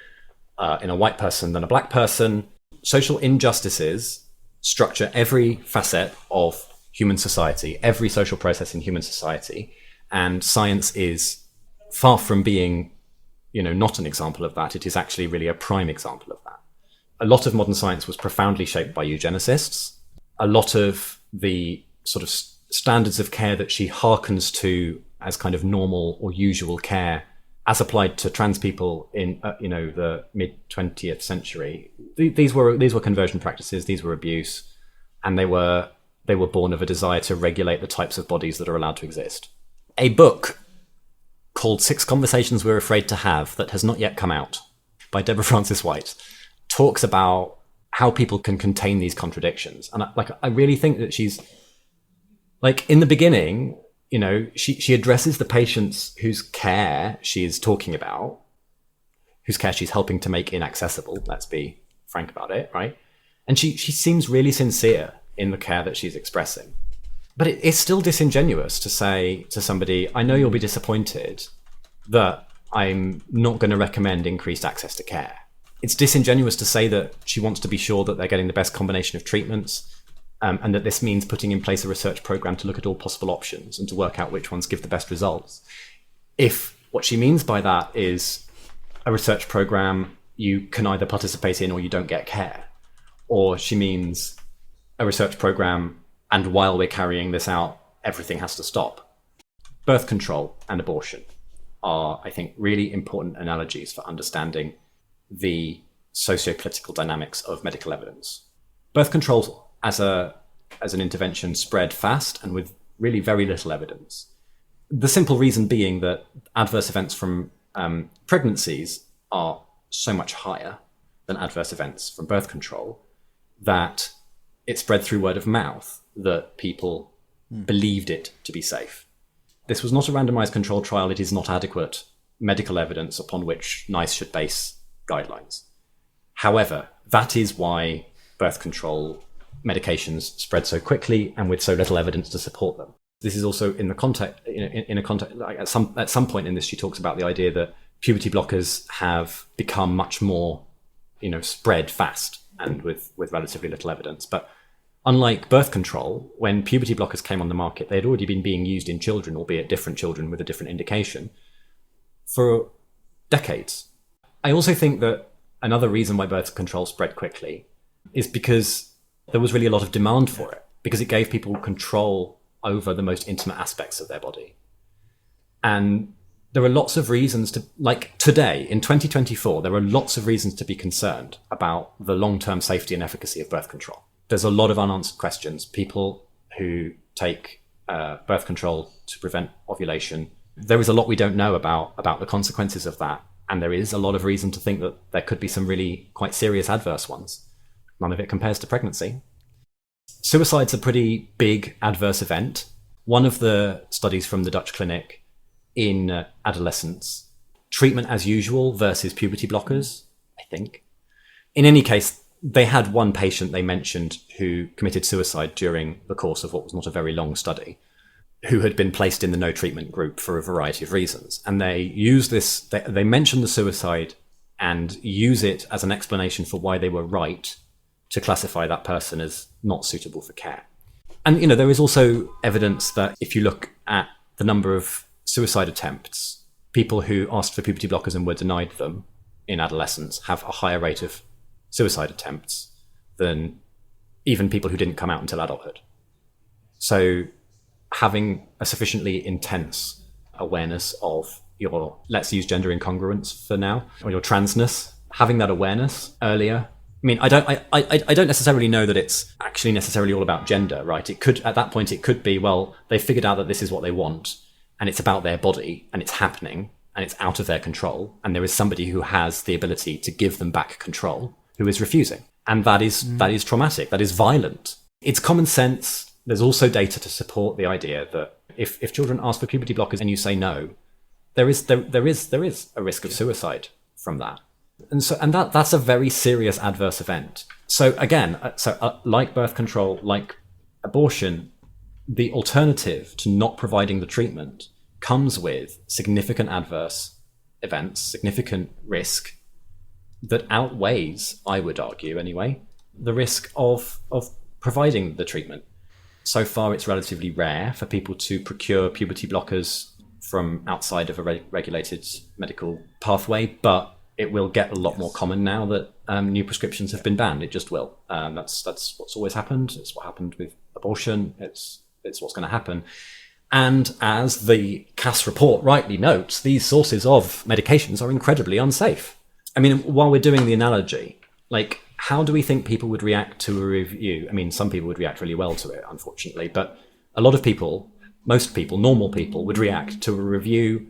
in a white person than a black person. Social injustices structure every facet of human society, every social process in human society, and science is far from being, not an example of that. It is actually really a prime example of that. A lot of modern science was profoundly shaped by eugenicists. A lot of the sort of standards of care that she hearkens to as kind of normal or usual care, as applied to trans people in the mid 20th century, these were conversion practices. These were abuse, and they were born of a desire to regulate the types of bodies that are allowed to exist. A book called 6 Conversations We're Afraid to Have, that has not yet come out, by Deborah Francis White, talks about how people can contain these contradictions. And I really think that she's, in the beginning, she addresses the patients whose care she is talking about, whose care she's helping to make inaccessible, let's be frank about it, right? And she seems really sincere in the care that she's expressing. But it's still disingenuous to say to somebody, I know you'll be disappointed that I'm not going to recommend increased access to care. It's disingenuous to say that she wants to be sure that they're getting the best combination of treatments, and that this means putting in place a research program to look at all possible options and to work out which ones give the best results. If what she means by that is a research program you can either participate in or you don't get care, or she means a research program and while we're carrying this out, everything has to stop. Birth control and abortion are, I think, really important analogies for understanding the socio-political dynamics of medical evidence. Birth control as an intervention spread fast and with really very little evidence. The simple reason being that adverse events from pregnancies are so much higher than adverse events from birth control that it spread through word of mouth that people believed it to be safe. This was not a randomized controlled trial. It is not adequate medical evidence upon which NICE should base guidelines. However, that is why birth control medications spread so quickly and with so little evidence to support them. This is also in the context, in a context, like at some point in this, she talks about the idea that puberty blockers have become much more, spread fast and with relatively little evidence. But unlike birth control, when puberty blockers came on the market, they had already been being used in children, albeit different children with a different indication, for decades. I also think that another reason why birth control spread quickly is because there was really a lot of demand for it, because it gave people control over the most intimate aspects of their body. And there are lots of reasons to, like today, in 2024, there are lots of reasons to be concerned about the long-term safety and efficacy of birth control. There's a lot of unanswered questions. People who take birth control to prevent ovulation, there is a lot we don't know about the consequences of that. And there is a lot of reason to think that there could be some really quite serious adverse ones. None of it compares to pregnancy. Suicide's a pretty big adverse event. One of the studies from the Dutch clinic in adolescents, treatment as usual versus puberty blockers, I think. In any case, they had one patient they mentioned who committed suicide during the course of what was not a very long study, who had been placed in the no treatment group for a variety of reasons. And they use this, they mention the suicide and use it as an explanation for why they were right to classify that person as not suitable for care. And, there is also evidence that if you look at the number of suicide attempts, people who asked for puberty blockers and were denied them in adolescence have a higher rate of suicide attempts than even people who didn't come out until adulthood. So having a sufficiently intense awareness of your, let's use gender incongruence for now, or your transness, having that awareness earlier. I mean, I don't necessarily know that it's actually necessarily all about gender, right? It could, at that point, it could be, well, they figured out that this is what they want, and it's about their body, and it's happening, and it's out of their control, and there is somebody who has the ability to give them back control, who is refusing. And that is traumatic, that is violent. It's common sense. There's also data to support the idea that if children ask for puberty blockers and you say no, there is a risk of suicide from that. And that's a very serious adverse event. So again, like birth control, like abortion, the alternative to not providing the treatment comes with significant adverse events, significant risk that outweighs, I would argue anyway, the risk of providing the treatment. So far, it's relatively rare for people to procure puberty blockers from outside of a regulated medical pathway, but it will get a lot more common now that new prescriptions have been banned. It just will. That's what's always happened. It's what happened with abortion. It's what's going to happen. And as the Cass report rightly notes, these sources of medications are incredibly unsafe. I mean, while we're doing the analogy, like, how do we think people would react to a review? I mean, some people would react really well to it, unfortunately, but a lot of people, most people, normal people, would react to a review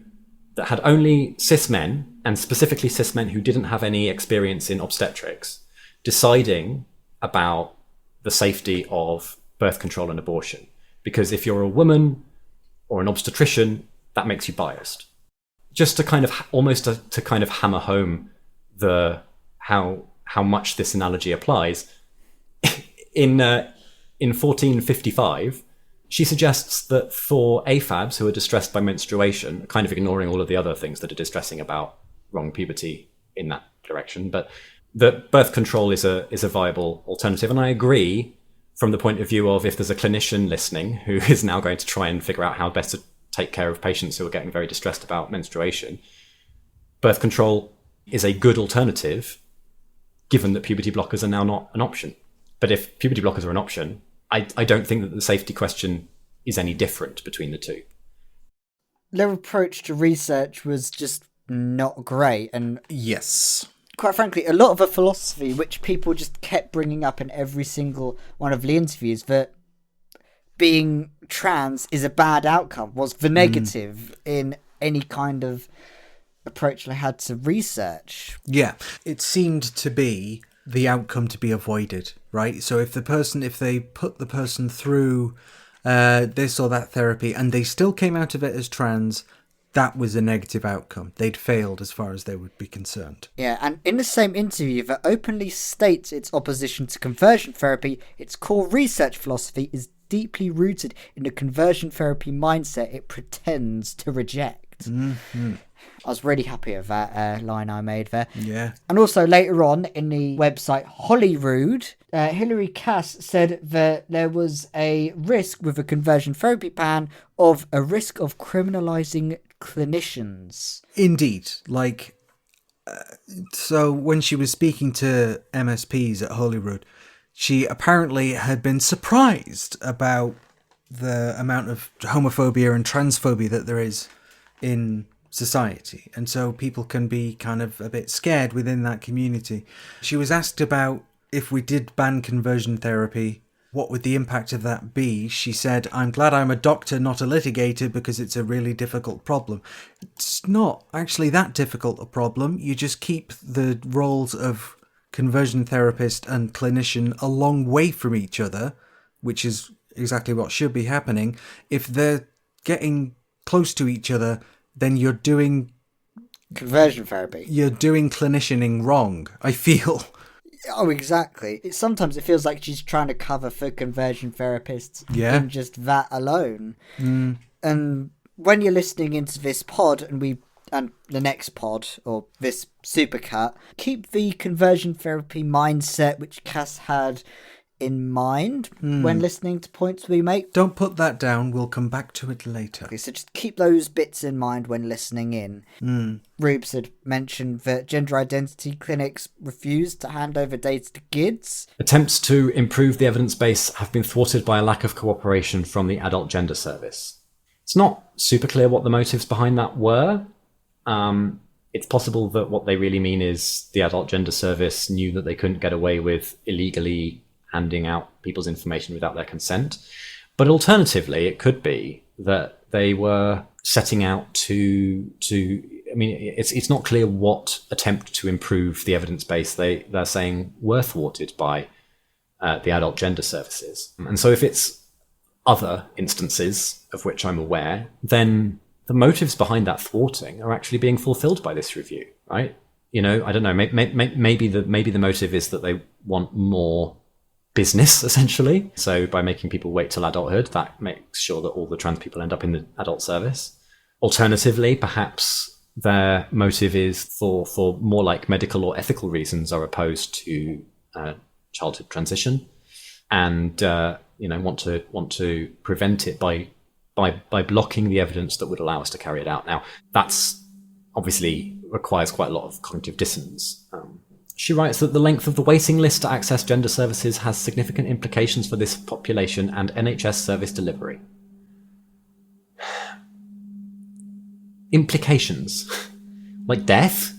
that had only cis men, and specifically cis men who didn't have any experience in obstetrics, deciding about the safety of birth control and abortion. Because if you're a woman or an obstetrician, that makes you biased. Just to kind of almost to kind of hammer home the how much this analogy applies, in 1455, she suggests that for AFABs who are distressed by menstruation, kind of ignoring all of the other things that are distressing about wrong puberty in that direction, but that birth control is a viable alternative. And I agree from the point of view of, if there's a clinician listening who is now going to try and figure out how best to take care of patients who are getting very distressed about menstruation, birth control is a good alternative, given that puberty blockers are now not an option. But if puberty blockers are an option, I don't think that the safety question is any different between the two. Their approach to research was just not great, and Yes. quite frankly, a lot of a philosophy which people just kept bringing up in every single one of the interviews, that being trans is a bad outcome, was the negative in any kind of approach they had to research. Yeah, it seemed to be the outcome to be avoided, right? So if they put the person through this or that therapy and they still came out of it as trans, that was a negative outcome. They'd failed as far as they would be concerned. Yeah, and in the same interview that openly states its opposition to conversion therapy, its core research philosophy is deeply rooted in the conversion therapy mindset it pretends to reject. Mm-hmm. I was really happy with that line I made there. Yeah. And also later on in the website Holyrood, Hilary Cass said that there was a risk with a conversion therapy ban of a risk of criminalising clinicians. Indeed. So when she was speaking to MSPs at Holyrood, she apparently had been surprised about the amount of homophobia and transphobia that there is in society, and so people can be kind of a bit scared within that community. She was asked about, if we did ban conversion therapy, what would the impact of that be? She said, "I'm glad I'm a doctor, not a litigator, because it's a really difficult problem." It's not actually that difficult a problem. You just keep the roles of conversion therapist and clinician a long way from each other, which is exactly what should be happening. If they're getting close to each other, then you're doing conversion therapy. You're doing clinicianing wrong, I feel. Oh, exactly. Sometimes it feels like she's trying to cover for conversion therapists Yeah. in just that alone. Mm. And when you're listening into this pod and the next pod, or this supercut, keep the conversion therapy mindset which Cass had in mind when listening to points we make. Don't put that down. We'll come back to it later. Okay, so just keep those bits in mind when listening in. Rubes had mentioned that gender identity clinics refuse to hand over data to kids. Attempts to improve the evidence base have been thwarted by a lack of cooperation from the Adult Gender Service. It's not super clear what the motives behind that were. It's possible that what they really mean is the Adult Gender Service knew that they couldn't get away with illegally handing out people's information without their consent. But alternatively, it could be that they were setting out to I mean, it's not clear what attempt to improve the evidence base they're saying were thwarted by the Adult Gender Services. And so if it's other instances of which I'm aware, then the motives behind that thwarting are actually being fulfilled by this review, right? You know, I don't know, maybe the motive is that they want more business, essentially. So by making people wait till adulthood, that makes sure that all the trans people end up in the adult service. Alternatively, perhaps their motive is for more like medical or ethical reasons are opposed to childhood transition, and want to prevent it by blocking the evidence that would allow us to carry it out. Now, that's obviously requires quite a lot of cognitive dissonance. She writes that the length of the waiting list to access gender services has significant implications for this population and NHS service delivery. Implications? Like death?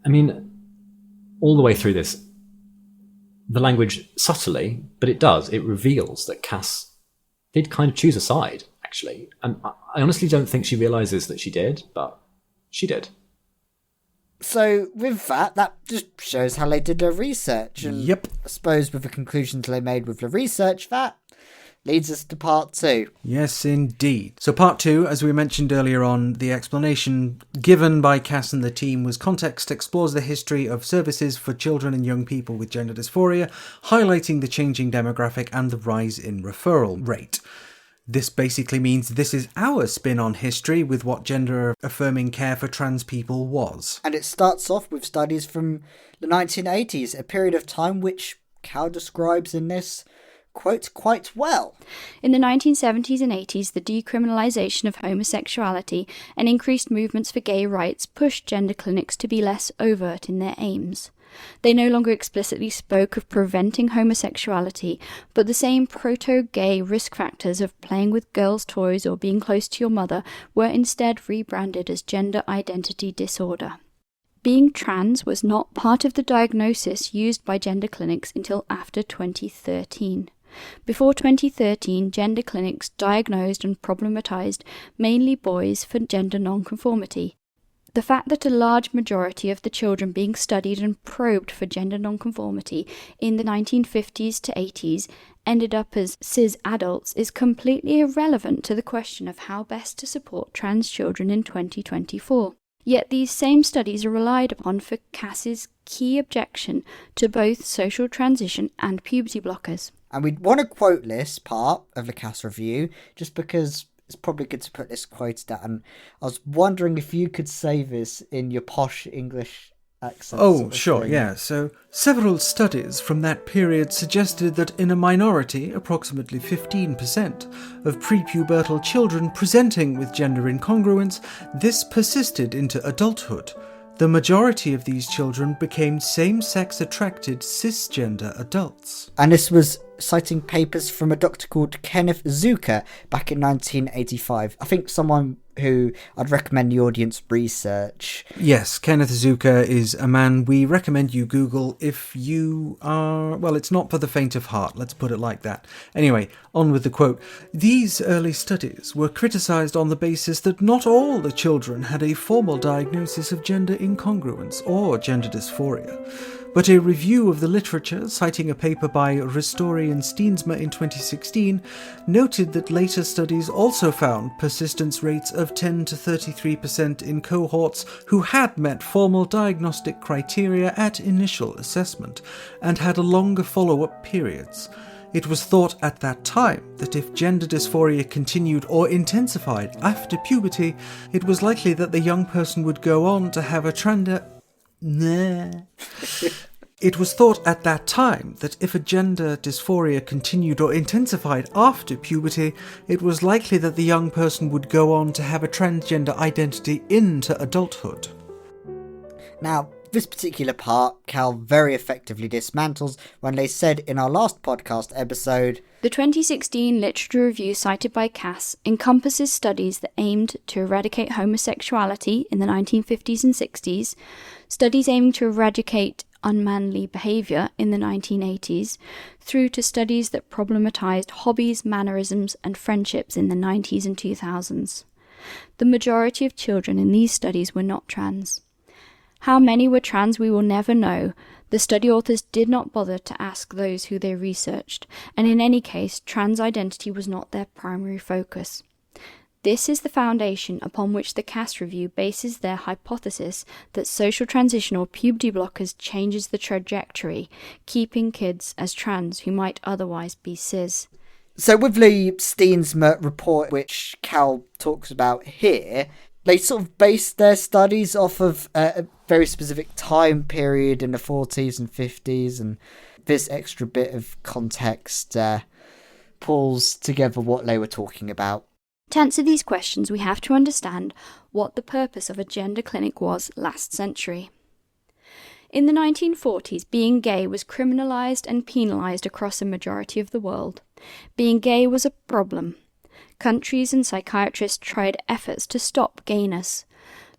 I mean, all the way through this, the language subtly, but it reveals that Cass did kind of choose a side, actually. And I honestly don't think she realises that she did, but she did. So with that just shows how they did their research. And Yep. I suppose with the conclusions they made with the research, that leads us to part 2. Yes, indeed. So part 2, as we mentioned earlier on, the explanation given by Cass and the team was context explores the history of services for children and young people with gender dysphoria, highlighting the changing demographic and the rise in referral rate. This basically means this is our spin on history with what gender-affirming care for trans people was. And it starts off with studies from the 1980s, a period of time which Cal describes in this quote quite well. In the 1970s and 80s, the decriminalisation of homosexuality and increased movements for gay rights pushed gender clinics to be less overt in their aims. They no longer explicitly spoke of preventing homosexuality, but the same proto-gay risk factors of playing with girls' toys or being close to your mother were instead rebranded as gender identity disorder. Being trans was not part of the diagnosis used by gender clinics until after 2013. Before 2013, gender clinics diagnosed and problematized mainly boys for gender nonconformity. The fact that a large majority of the children being studied and probed for gender nonconformity in the 1950s to 80s ended up as cis adults is completely irrelevant to the question of how best to support trans children in 2024. Yet these same studies are relied upon for Cass's key objection to both social transition and puberty blockers. And we want to quote this part of the Cass review just because it's probably good to put this quote down. I was wondering if you could say this in your posh English accent. Oh, sure, yeah. So, several studies from that period suggested that in a minority, approximately 15% of prepubertal children presenting with gender incongruence, this persisted into adulthood. The majority of these children became same-sex attracted cisgender adults. And this was citing papers from a doctor called Kenneth Zucker back in 1985. I think someone who I'd recommend the audience research. Yes, Kenneth Zucker is a man we recommend you Google if you are... Well, it's not for the faint of heart, let's put it like that. Anyway, on with the quote. These early studies were criticised on the basis that not all the children had a formal diagnosis of gender incongruence or gender dysphoria. But a review of the literature, citing a paper by Ristori and Steensma in 2016, noted that later studies also found persistence rates of 10 to 33% in cohorts who had met formal diagnostic criteria at initial assessment and had longer follow-up periods. It was thought at that time that if gender dysphoria continued or intensified after puberty, it was likely that the young person would go on to have a It was thought at that time that if a gender dysphoria continued or intensified after puberty, it was likely that the young person would go on to have a transgender identity into adulthood. Now, this particular part, Cal very effectively dismantles when they said in our last podcast episode, The 2016 literature review cited by Cass encompasses studies that aimed to eradicate homosexuality in the 1950s and 60s, studies aiming to eradicate unmanly behaviour in the 1980s, through to studies that problematized hobbies, mannerisms and friendships in the 90s and 2000s. The majority of children in these studies were not trans. How many were trans we will never know. The study authors did not bother to ask those who they researched, and in any case, trans identity was not their primary focus. This is the foundation upon which the Cass review bases their hypothesis that social transition or puberty blockers changes the trajectory, keeping kids as trans who might otherwise be cis. So with the Steensma report, which Cal talks about here, they sort of based their studies off of a very specific time period in the 40s and 50s, and this extra bit of context pulls together what they were talking about. To answer these questions, we have to understand what the purpose of a gender clinic was last century. In the 1940s, being gay was criminalised and penalised across a majority of the world. Being gay was a problem. Countries and psychiatrists tried efforts to stop gayness.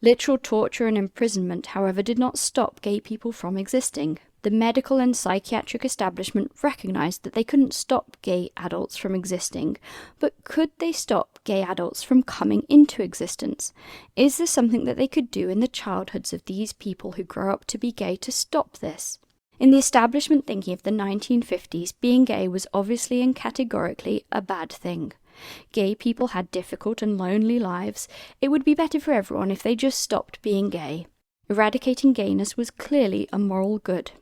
Literal torture and imprisonment, however, did not stop gay people from existing. The medical and psychiatric establishment recognised that they couldn't stop gay adults from existing, but could they stop gay adults from coming into existence? Is there something that they could do in the childhoods of these people who grow up to be gay to stop this? In the establishment thinking of the 1950s, being gay was obviously and categorically a bad thing. Gay people had difficult and lonely lives. It would be better for everyone if they just stopped being gay. Eradicating gayness was clearly a moral good.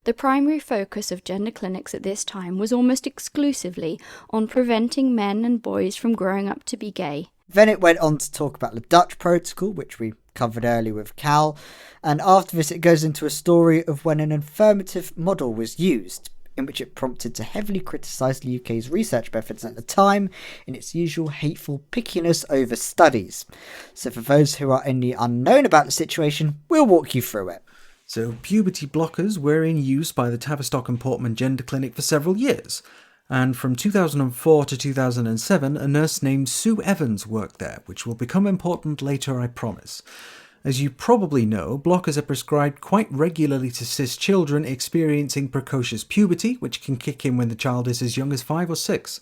The primary focus of gender clinics at this time was almost exclusively on preventing men and boys from growing up to be gay. Then it went on to talk about the Dutch protocol, which we covered earlier with Cal, and after this it goes into a story of when an affirmative model was used, in which it prompted to heavily criticise the UK's research methods at the time in its usual hateful pickiness over studies. So for those who are in the unknown about the situation, we'll walk you through it. So puberty blockers were in use by the Tavistock and Portman Gender Clinic for several years, and from 2004 to 2007 a nurse named Sue Evans worked there, which will become important later, I promise. As you probably know, blockers are prescribed quite regularly to cis children experiencing precocious puberty, which can kick in when the child is as young as 5 or 6,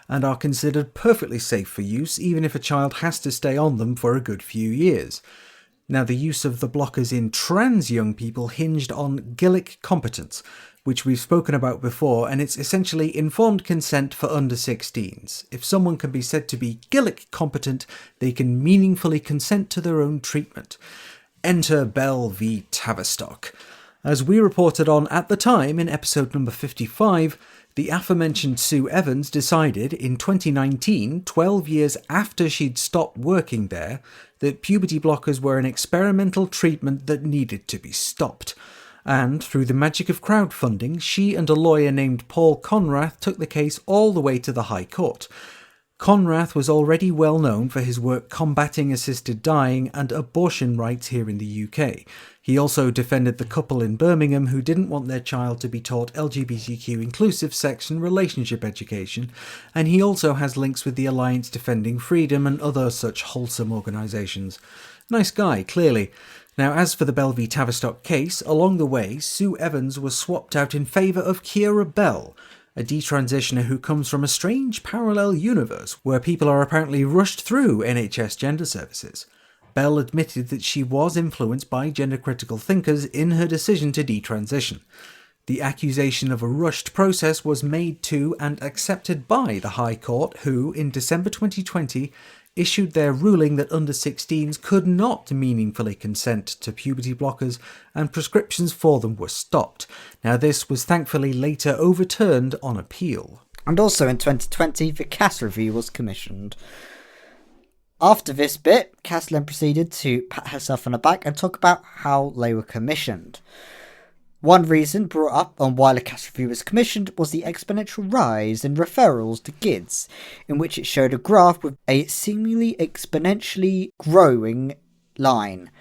and are considered perfectly safe for use even if a child has to stay on them for a good few years. Now, the use of the blockers in trans young people hinged on Gillick competence, which we've spoken about before, and it's essentially informed consent for under 16s. If someone can be said to be Gillick competent, they can meaningfully consent to their own treatment. Enter Bell v Tavistock. As we reported on at the time in episode number 55, the aforementioned Sue Evans decided in 2019, 12 years after she'd stopped working there, that puberty blockers were an experimental treatment that needed to be stopped. And through the magic of crowdfunding, she and a lawyer named Paul Conrath took the case all the way to the High Court. Conrath was already well known for his work combating assisted dying and abortion rights here in the UK. He also defended the couple in Birmingham who didn't want their child to be taught LGBTQ inclusive sex and relationship education, and he also has links with the Alliance Defending Freedom and other such wholesome organisations. Nice guy, clearly. Now, as for the Bell v Tavistock case, along the way, Sue Evans was swapped out in favour of Keira Bell, a detransitioner who comes from a strange parallel universe where people are apparently rushed through NHS gender services. Bell admitted that she was influenced by gender-critical thinkers in her decision to detransition. The accusation of a rushed process was made to and accepted by the High Court, who, in December 2020, issued their ruling that under-16s could not meaningfully consent to puberty blockers and prescriptions for them were stopped. Now, this was thankfully later overturned on appeal. And also in 2020, the Cass review was commissioned. After this bit, Cass then proceeded to pat herself on the back and talk about how they were commissioned. One reason brought up on why the Cass review was commissioned was the exponential rise in referrals to GIDS, in which it showed a graph with a seemingly exponentially growing line.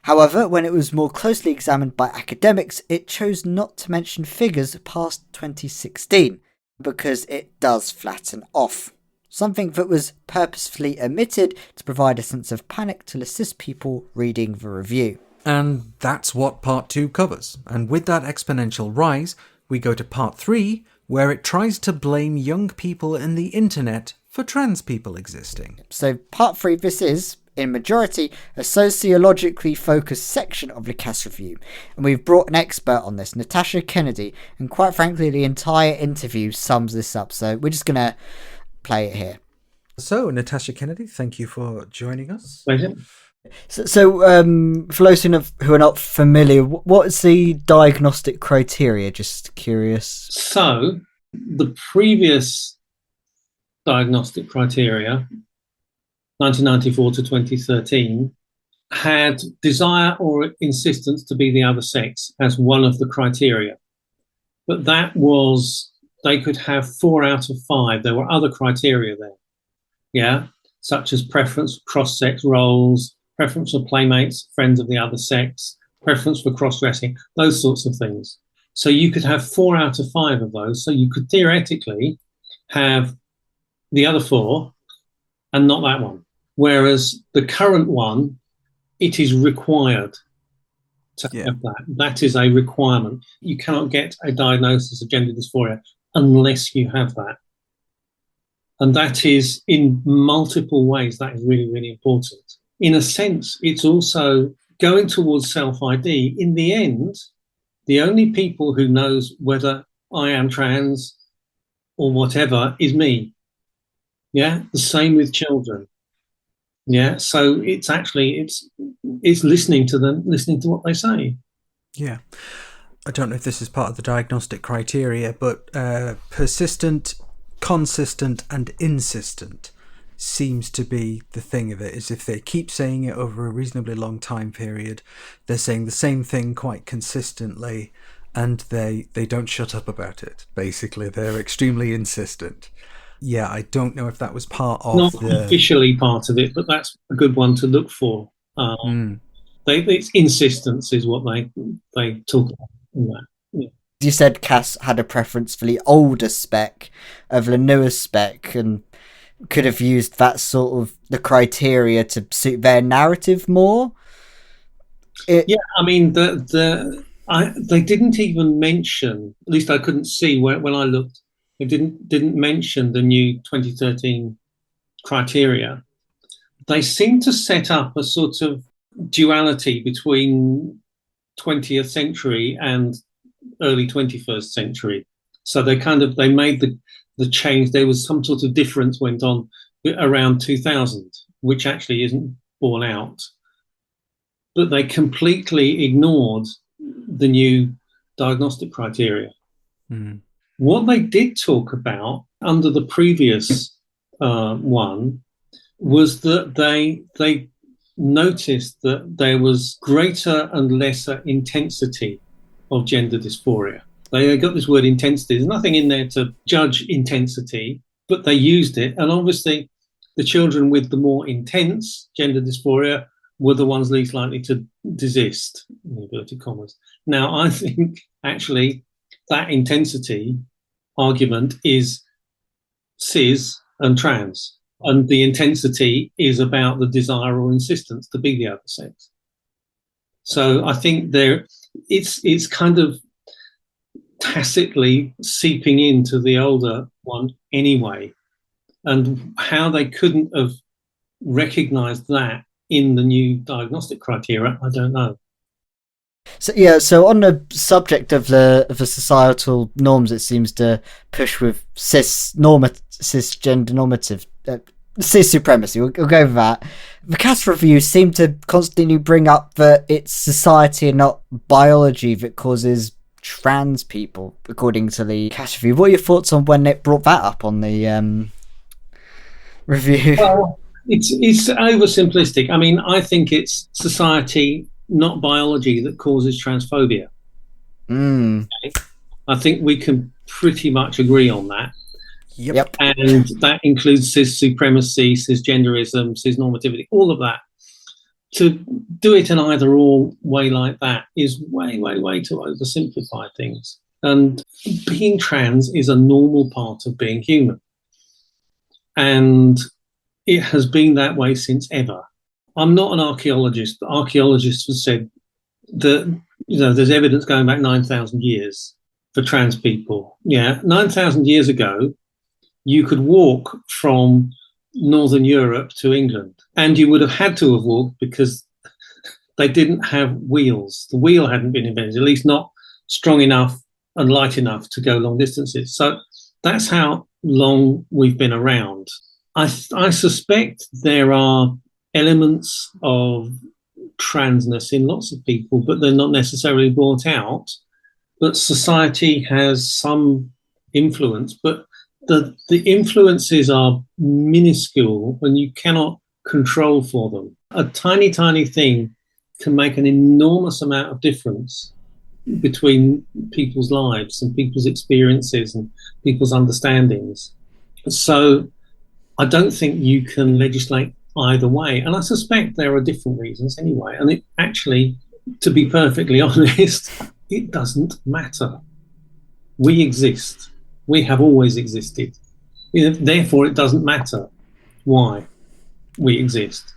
However, when it was more closely examined by academics, it chose not to mention figures past 2016, because it does flatten off. Something that was purposefully omitted to provide a sense of panic to assist people reading the review. And that's what part 2 covers. And with that exponential rise, we go to part 3, where it tries to blame young people and the internet for trans people existing. So part 3, this is, in majority, a sociologically focused section of the Cass review. And we've brought an expert on this, Natasha Kennedy, and quite frankly, the entire interview sums this up. So we're just going to play it here. So, Natasha Kennedy, thank you for joining us. Pleasure. So, for those who are not familiar, what is the diagnostic criteria? Just curious. So, the previous diagnostic criteria, 1994 to 2013, had desire or insistence to be the other sex as one of the criteria. But that was, they could have 4 out of 5. There were other criteria there, yeah, such as preference for cross-sex roles, preference for playmates, friends of the other sex, preference for cross-dressing, those sorts of things. So you could have 4 out of 5 of those. So you could theoretically have the other 4 and not that one. Whereas the current one, it is required to have that. That is a requirement. You cannot get a diagnosis of gender dysphoria unless you have that. And that is, in multiple ways, that is really, really important. In a sense, it's also going towards self-ID. In the end, the only people who knows whether I am trans or whatever is me. Yeah, the same with children. Yeah, so it's actually it's listening to them, listening to what they say. Yeah, I don't know if this is part of the diagnostic criteria, but persistent, consistent, and insistent seems to be the thing of it. Is if they keep saying it over a reasonably long time period, they're saying the same thing quite consistently, and they don't shut up about it. Basically, they're extremely insistent. Yeah, I don't know if that was part of not officially part of it, but that's a good one to look for. It's insistence is what they talk about in that. Yeah. You said Cass had a preference for the older spec over the newer spec, and could have used that sort of the criteria to suit their narrative more. Yeah, I mean they didn't even mention. At least I couldn't see when I looked. They didn't mention the new 2013 criteria. They seem to set up a sort of duality between 20th century and early 21st century. So they made the change. There was some sort of difference went on around 2000, which actually isn't borne out. But they completely ignored the new diagnostic criteria. Mm. What they did talk about under the previous one was that they noticed that there was greater and lesser intensity of gender dysphoria. They got this word intensity. There's nothing in there to judge intensity, but they used it. And obviously, the children with the more intense gender dysphoria were the ones least likely to desist, in inverted commas. Now, I think actually that intensity argument is cis and trans, and the intensity is about the desire or insistence to be the other sex. So I think it's kind of tacitly seeping into the older one anyway, and how they couldn't have recognized that in the new diagnostic criteria, I don't know. So on the subject of the societal norms, it seems to push with cisgender normative cis supremacy. We'll go with that. The Cass review seem to constantly bring up that it's society and not biology that causes trans people, according to the Cass review. What are your thoughts on when it brought that up on the review? Well, it's oversimplistic. I mean, I think it's society, not biology, that causes transphobia. Okay? I think we can pretty much agree on that. Yep. And that includes cis supremacy, cisgenderism, cisnormativity, all of that. To do it in either or way like that is way, way, way to oversimplify things. And being trans is a normal part of being human. And it has been that way since ever. I'm not an archaeologist, but archaeologists have said that, there's evidence going back 9,000 years for trans people. Yeah, 9,000 years ago, you could walk from Northern Europe to England, and you would have had to have walked because they didn't have wheels. The wheel hadn't been invented, at least not strong enough and light enough to go long distances. So that's how long we've been around. I suspect there are elements of transness in lots of people, but they're not necessarily brought out. But society has some influence, but the influences are minuscule and you cannot control for them. A tiny, tiny thing can make an enormous amount of difference between people's lives and people's experiences and people's understandings. So I don't think you can legislate either way. And I suspect there are different reasons anyway. And it actually, to be perfectly honest, it doesn't matter. We exist. We have always existed. Therefore, it doesn't matter why we exist.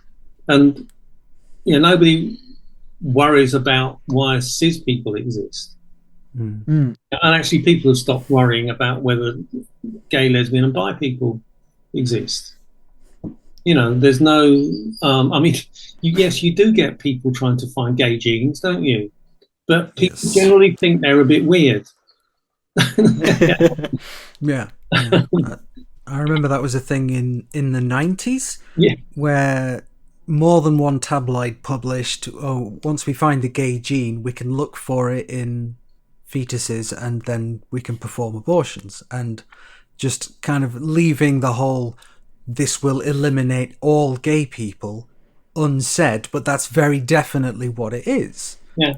And nobody worries about why cis people exist. And actually, people have stopped worrying about whether gay, lesbian, and bi people exist. There's no. Yes, you do get people trying to find gay genes, don't you? But people generally think they're a bit weird. Yeah. I remember that was a thing in the 90s, where more than one tabloid published, once we find the gay gene, we can look for it in fetuses and then we can perform abortions, and just kind of leaving the whole this will eliminate all gay people unsaid, but that's very definitely what it is. Yeah.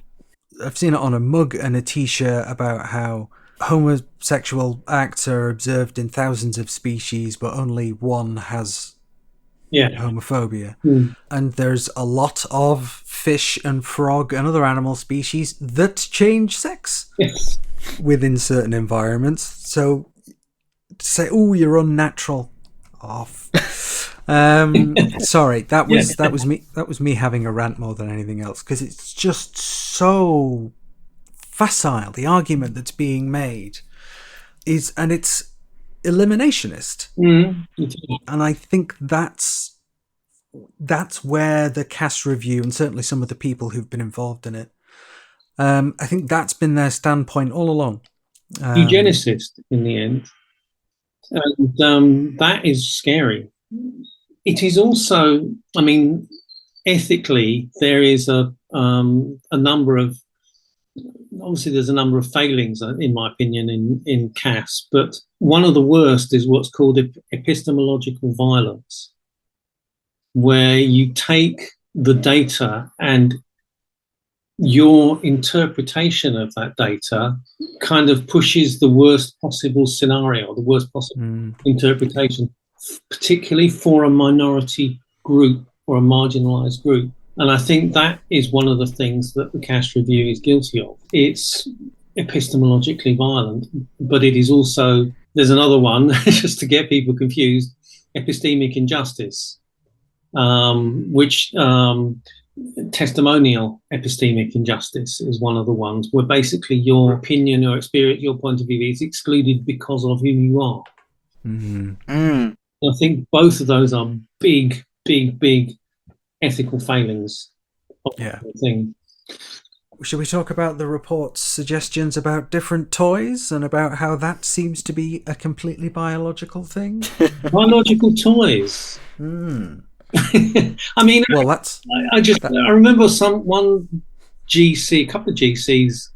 I've seen it on a mug and a t-shirt about how homosexual acts are observed in thousands of species, but only one has homophobia. And there's a lot of fish and frog and other animal species that change sex within certain environments. So to say, you're unnatural. Sorry, that was me having a rant more than anything else, because it's just so facile. The argument that's being made is, and it's eliminationist, and I think that's where the Cass review, and certainly some of the people who've been involved in it, I think that's been their standpoint all along. Eugenicist in the end. And that is scary. It is also, ethically, there is a number of, obviously there's a number of failings, in my opinion, in Cass, but one of the worst is what's called epistemological violence, where you take the data and your interpretation of that data kind of pushes the worst possible scenario, the worst possible interpretation, particularly for a minority group or a marginalized group. And I think that is one of the things that the Cass review is guilty of. It's epistemologically violent, but it is also, there's another one, just to get people confused, epistemic injustice, which testimonial epistemic injustice is one of the ones where basically your opinion or experience, your point of view is excluded because of who you are. I think both of those are big, big, big ethical failings of Yeah. the thing. Should we talk about the report's suggestions about different toys and about how that seems to be a completely biological thing? Biological toys. I mean, Well, that's I remember one GC, a couple of GCs,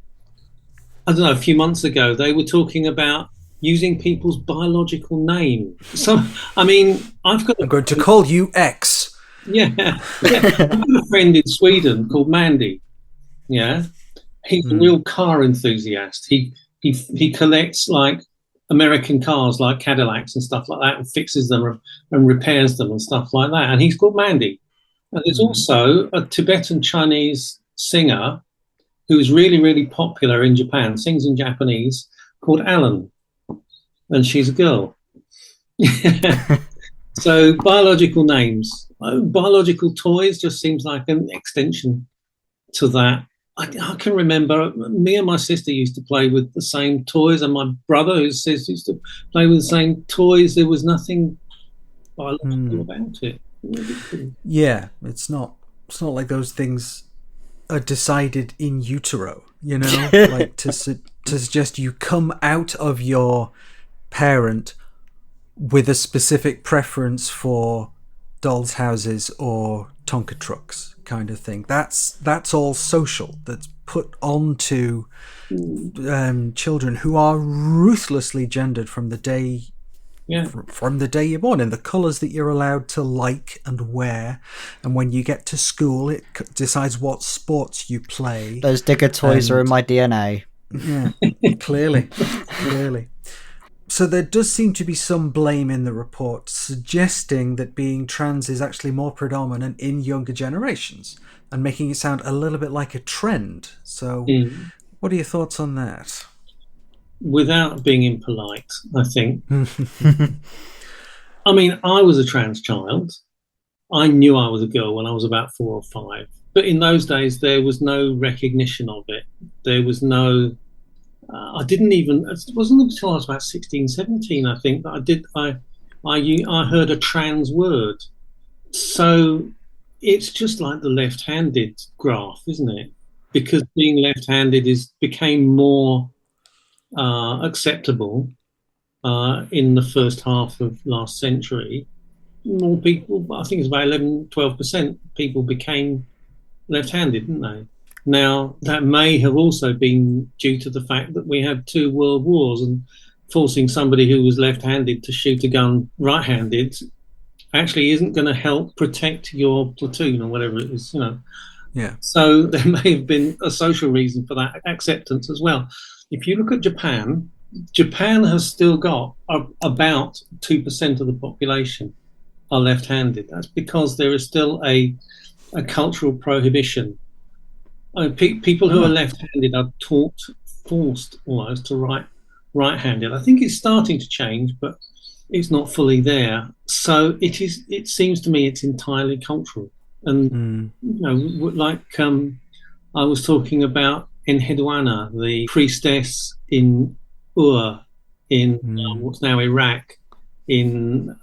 I don't know, a few months ago, they were talking about using people's biological name. So, I mean, I'm going to call you X. Yeah. I've got a friend in Sweden called Mandy. Yeah. He's a real car enthusiast. He collects like American cars like Cadillacs and stuff like that and fixes them and repairs them and stuff like that. And he's called Mandy. And there's also a Tibetan Chinese singer who is really, really popular in Japan, sings in Japanese, called Alan. And she's a girl. So biological names. Biological toys just seems like an extension to that. I can remember me and my sister used to play with the same toys, and my brother, who says, used to play with the same toys. There was nothing biological about it. Yeah, it's not like those things are decided in utero, you know, like to suggest you come out of your parent with a specific preference for dolls' houses or Tonka trucks kind of thing. That's all social. That's put onto children who are ruthlessly gendered from the day from the day you're born, in the colours that you're allowed to like and wear, and when you get to school it decides what sports you play. Those digger toys are in my DNA. Yeah, clearly. So there does seem to be some blame in the report suggesting that being trans is actually more predominant in younger generations and making it sound a little bit like a trend. So what are your thoughts on that? Without being impolite, I think. I mean, I was a trans child. I knew I was a girl when I was about 4 or 5. But in those days, there was no recognition of it. There was no... it wasn't until I was about 16, 17, I think, that I heard a trans word. So it's just like the left-handed graph, isn't it? Because being left-handed became more acceptable in the first half of last century. More people, I think it's about 11-12% people became left-handed, didn't they? Now, that may have also been due to the fact that we had 2 world wars, and forcing somebody who was left-handed to shoot a gun right-handed actually isn't going to help protect your platoon or whatever it is, you know. Yeah. So there may have been a social reason for that acceptance as well. If you look at Japan has still got about 2% of the population are left-handed. That's because there is still a cultural prohibition. People who are left-handed are forced almost to write right-handed. I think it's starting to change, but it's not fully there. So it seems to me it's entirely cultural. And you know, like I was talking about Enheduanna, the priestess in Ur, in what's now Iraq, in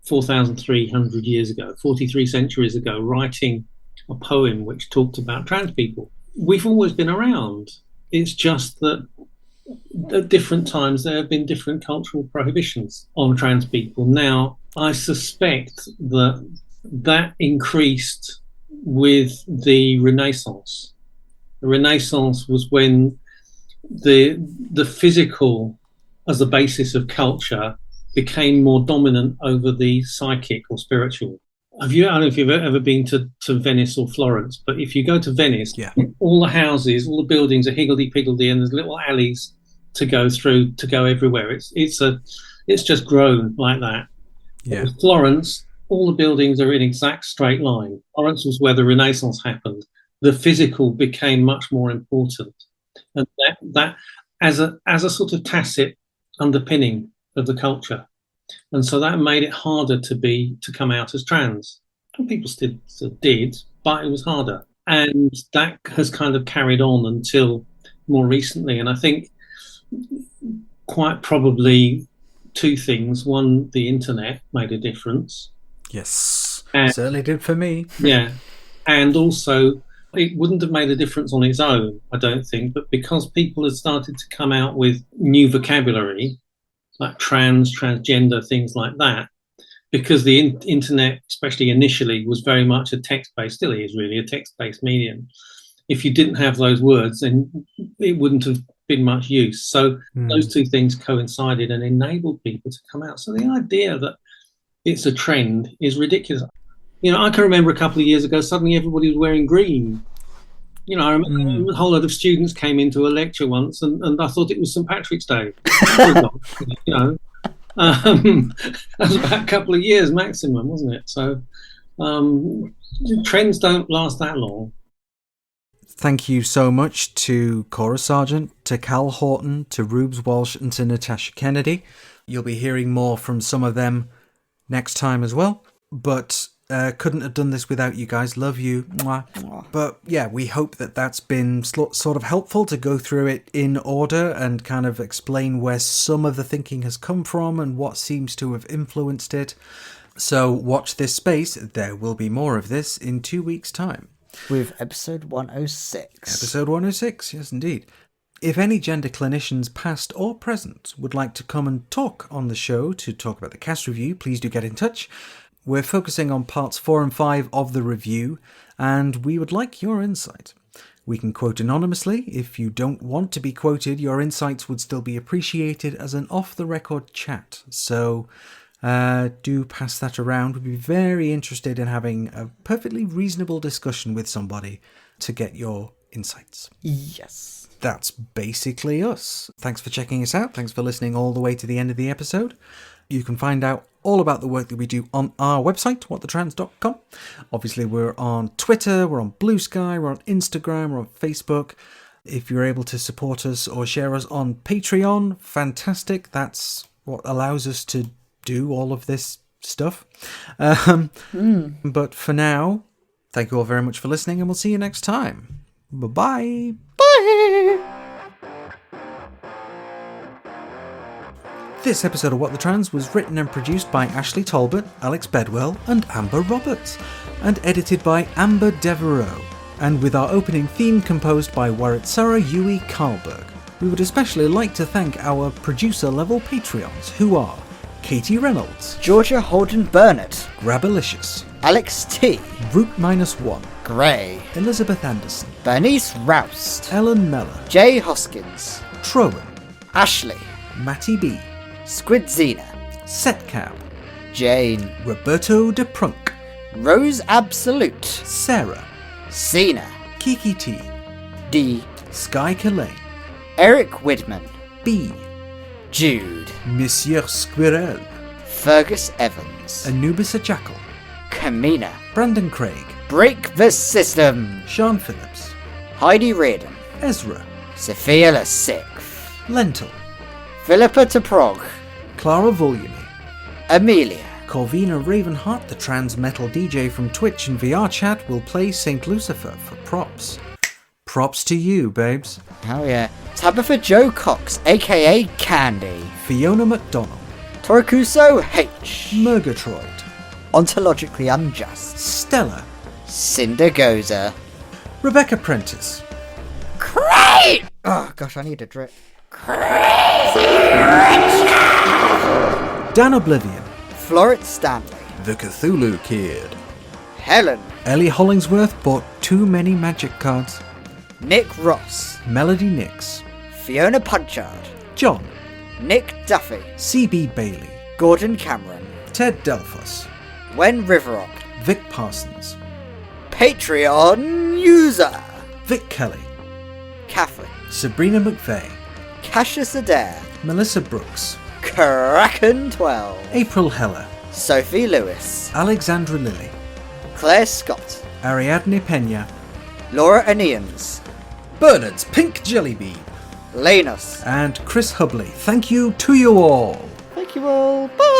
4,300 years ago, 43 centuries ago, writing a poem which talked about trans people. We've always been around. It's just that at different times there have been different cultural prohibitions on trans people. Now, I suspect that increased with the Renaissance. The Renaissance was when the physical as the basis of culture became more dominant over the psychic or spiritual. I don't know if you've ever been to Venice or Florence, but if you go to Venice, all the houses, all the buildings are higgledy-piggledy, and there's little alleys to go through, to go everywhere. It's just grown like that. Yeah. Florence, all the buildings are in exact straight line. Florence was where the Renaissance happened. The physical became much more important, and that as a sort of tacit underpinning of the culture. And so that made it harder to come out as trans. And people still did, but it was harder. And that has kind of carried on until more recently. And I think quite probably 2 things. One, the internet made a difference. Yes. And, Certainly did for me. yeah. And also, it wouldn't have made a difference on its own, I don't think. But because people had started to come out with new vocabulary, like transgender, things like that, because the internet, especially initially, was very much a text-based, still is really a text-based medium. If you didn't have those words, then it wouldn't have been much use. So those two things coincided and enabled people to come out. So the idea that it's a trend is ridiculous. You know, I can remember a couple of years ago, suddenly everybody was wearing green. You know, I remember a whole lot of students came into a lecture once and I thought it was St. Patrick's Day. You know, that was about a couple of years maximum, wasn't it? So trends don't last that long. Thank you so much to Cora Sargent, to Cal Horton, to Rubes Walsh and to Natasha Kennedy. You'll be hearing more from some of them next time as well. But couldn't have done this without you guys. Love you. Mwah. But yeah, we hope that that's been sort of helpful to go through it in order and kind of explain where some of the thinking has come from and what seems to have influenced it. So watch this space. There will be more of this in 2 weeks' time. With episode 106. Episode 106, yes indeed. If any gender clinicians, past or present, would like to come and talk on the show to talk about the cast review, please do get in touch. We're focusing on parts 4 and 5 of the review, and we would like your insight. We can quote anonymously. If you don't want to be quoted, your insights would still be appreciated as an off-the-record chat. So do pass that around. We'd be very interested in having a perfectly reasonable discussion with somebody to get your insights. Yes. That's basically us. Thanks for checking us out. Thanks for listening all the way to the end of the episode. You can find out all about the work that we do on our website, whatthetrans.com. Obviously, we're on Twitter, we're on Blue Sky, we're on Instagram, we're on Facebook. If you're able to support us or share us on Patreon, fantastic. That's what allows us to do all of this stuff. But for now, thank you all very much for listening, and we'll see you next time. Bye-bye. Bye. This episode of What the Trans was written and produced by Ashleigh Talbot, Alex Bedwell and Amber Roberts, and edited by Amber Devereaux, and with our opening theme composed by Warritsara Yui Karlberg. We would especially like to thank our producer-level Patreons, who are Katie Reynolds, Georgia Holden Burnett, Grabalicious, Alex T, Root-1, Gray, Elizabeth Anderson, Bernice Roust, Ellen Meller, Jay Hoskins, Trowan, Ashley, Matty B, Squidzina, Setcab, Jane, Roberto de Prunk, Rose Absolute, Sarah, Cena, Kiki T, D, Sky Calais, Eric Widman, B, Jude, Monsieur Squirrel, Fergus Evans, Anubis Jackal, Kamina, Brandon Craig, Break the System, Sean Phillips, Heidi Reardon, Ezra, Sophia the Sixth, Lentil, Philippa Teprog, Clara Volume, Amelia, Corvina Ravenheart, the trans metal DJ from Twitch and VR chat, will play St. Lucifer for props. Props to you, babes. oh yeah, Tabitha Joe Cox, aka Candy, Fiona McDonald, Torikuso H, Murgatroyd, Ontologically Unjust, Stella, Cinder Goza, Rebecca Prentice, Great! Oh gosh, I need a drip. Dan Oblivion, Florence Stanley, The Cthulhu Kid, Helen, Ellie Hollingsworth bought too many magic cards, Nick Ross, Melody Nix, Fiona Punchard, John, Nick Duffy, CB Bailey, Gordon Cameron, Ted Delphos, Wen Riverrock, Vic Parsons, Patreon user, Vic Kelly, Catherine, Sabrina McVeigh, Cassius Adair, Melissa Brooks, Kraken 12, April Heller, Sophie Lewis, Alexandra Lilly, Claire Scott, Ariadne Pena, Laura Anians, Bernard's Pink Jelly Bean, Lanus. and Chris Hubley. Thank you to you all. Thank you all. Bye.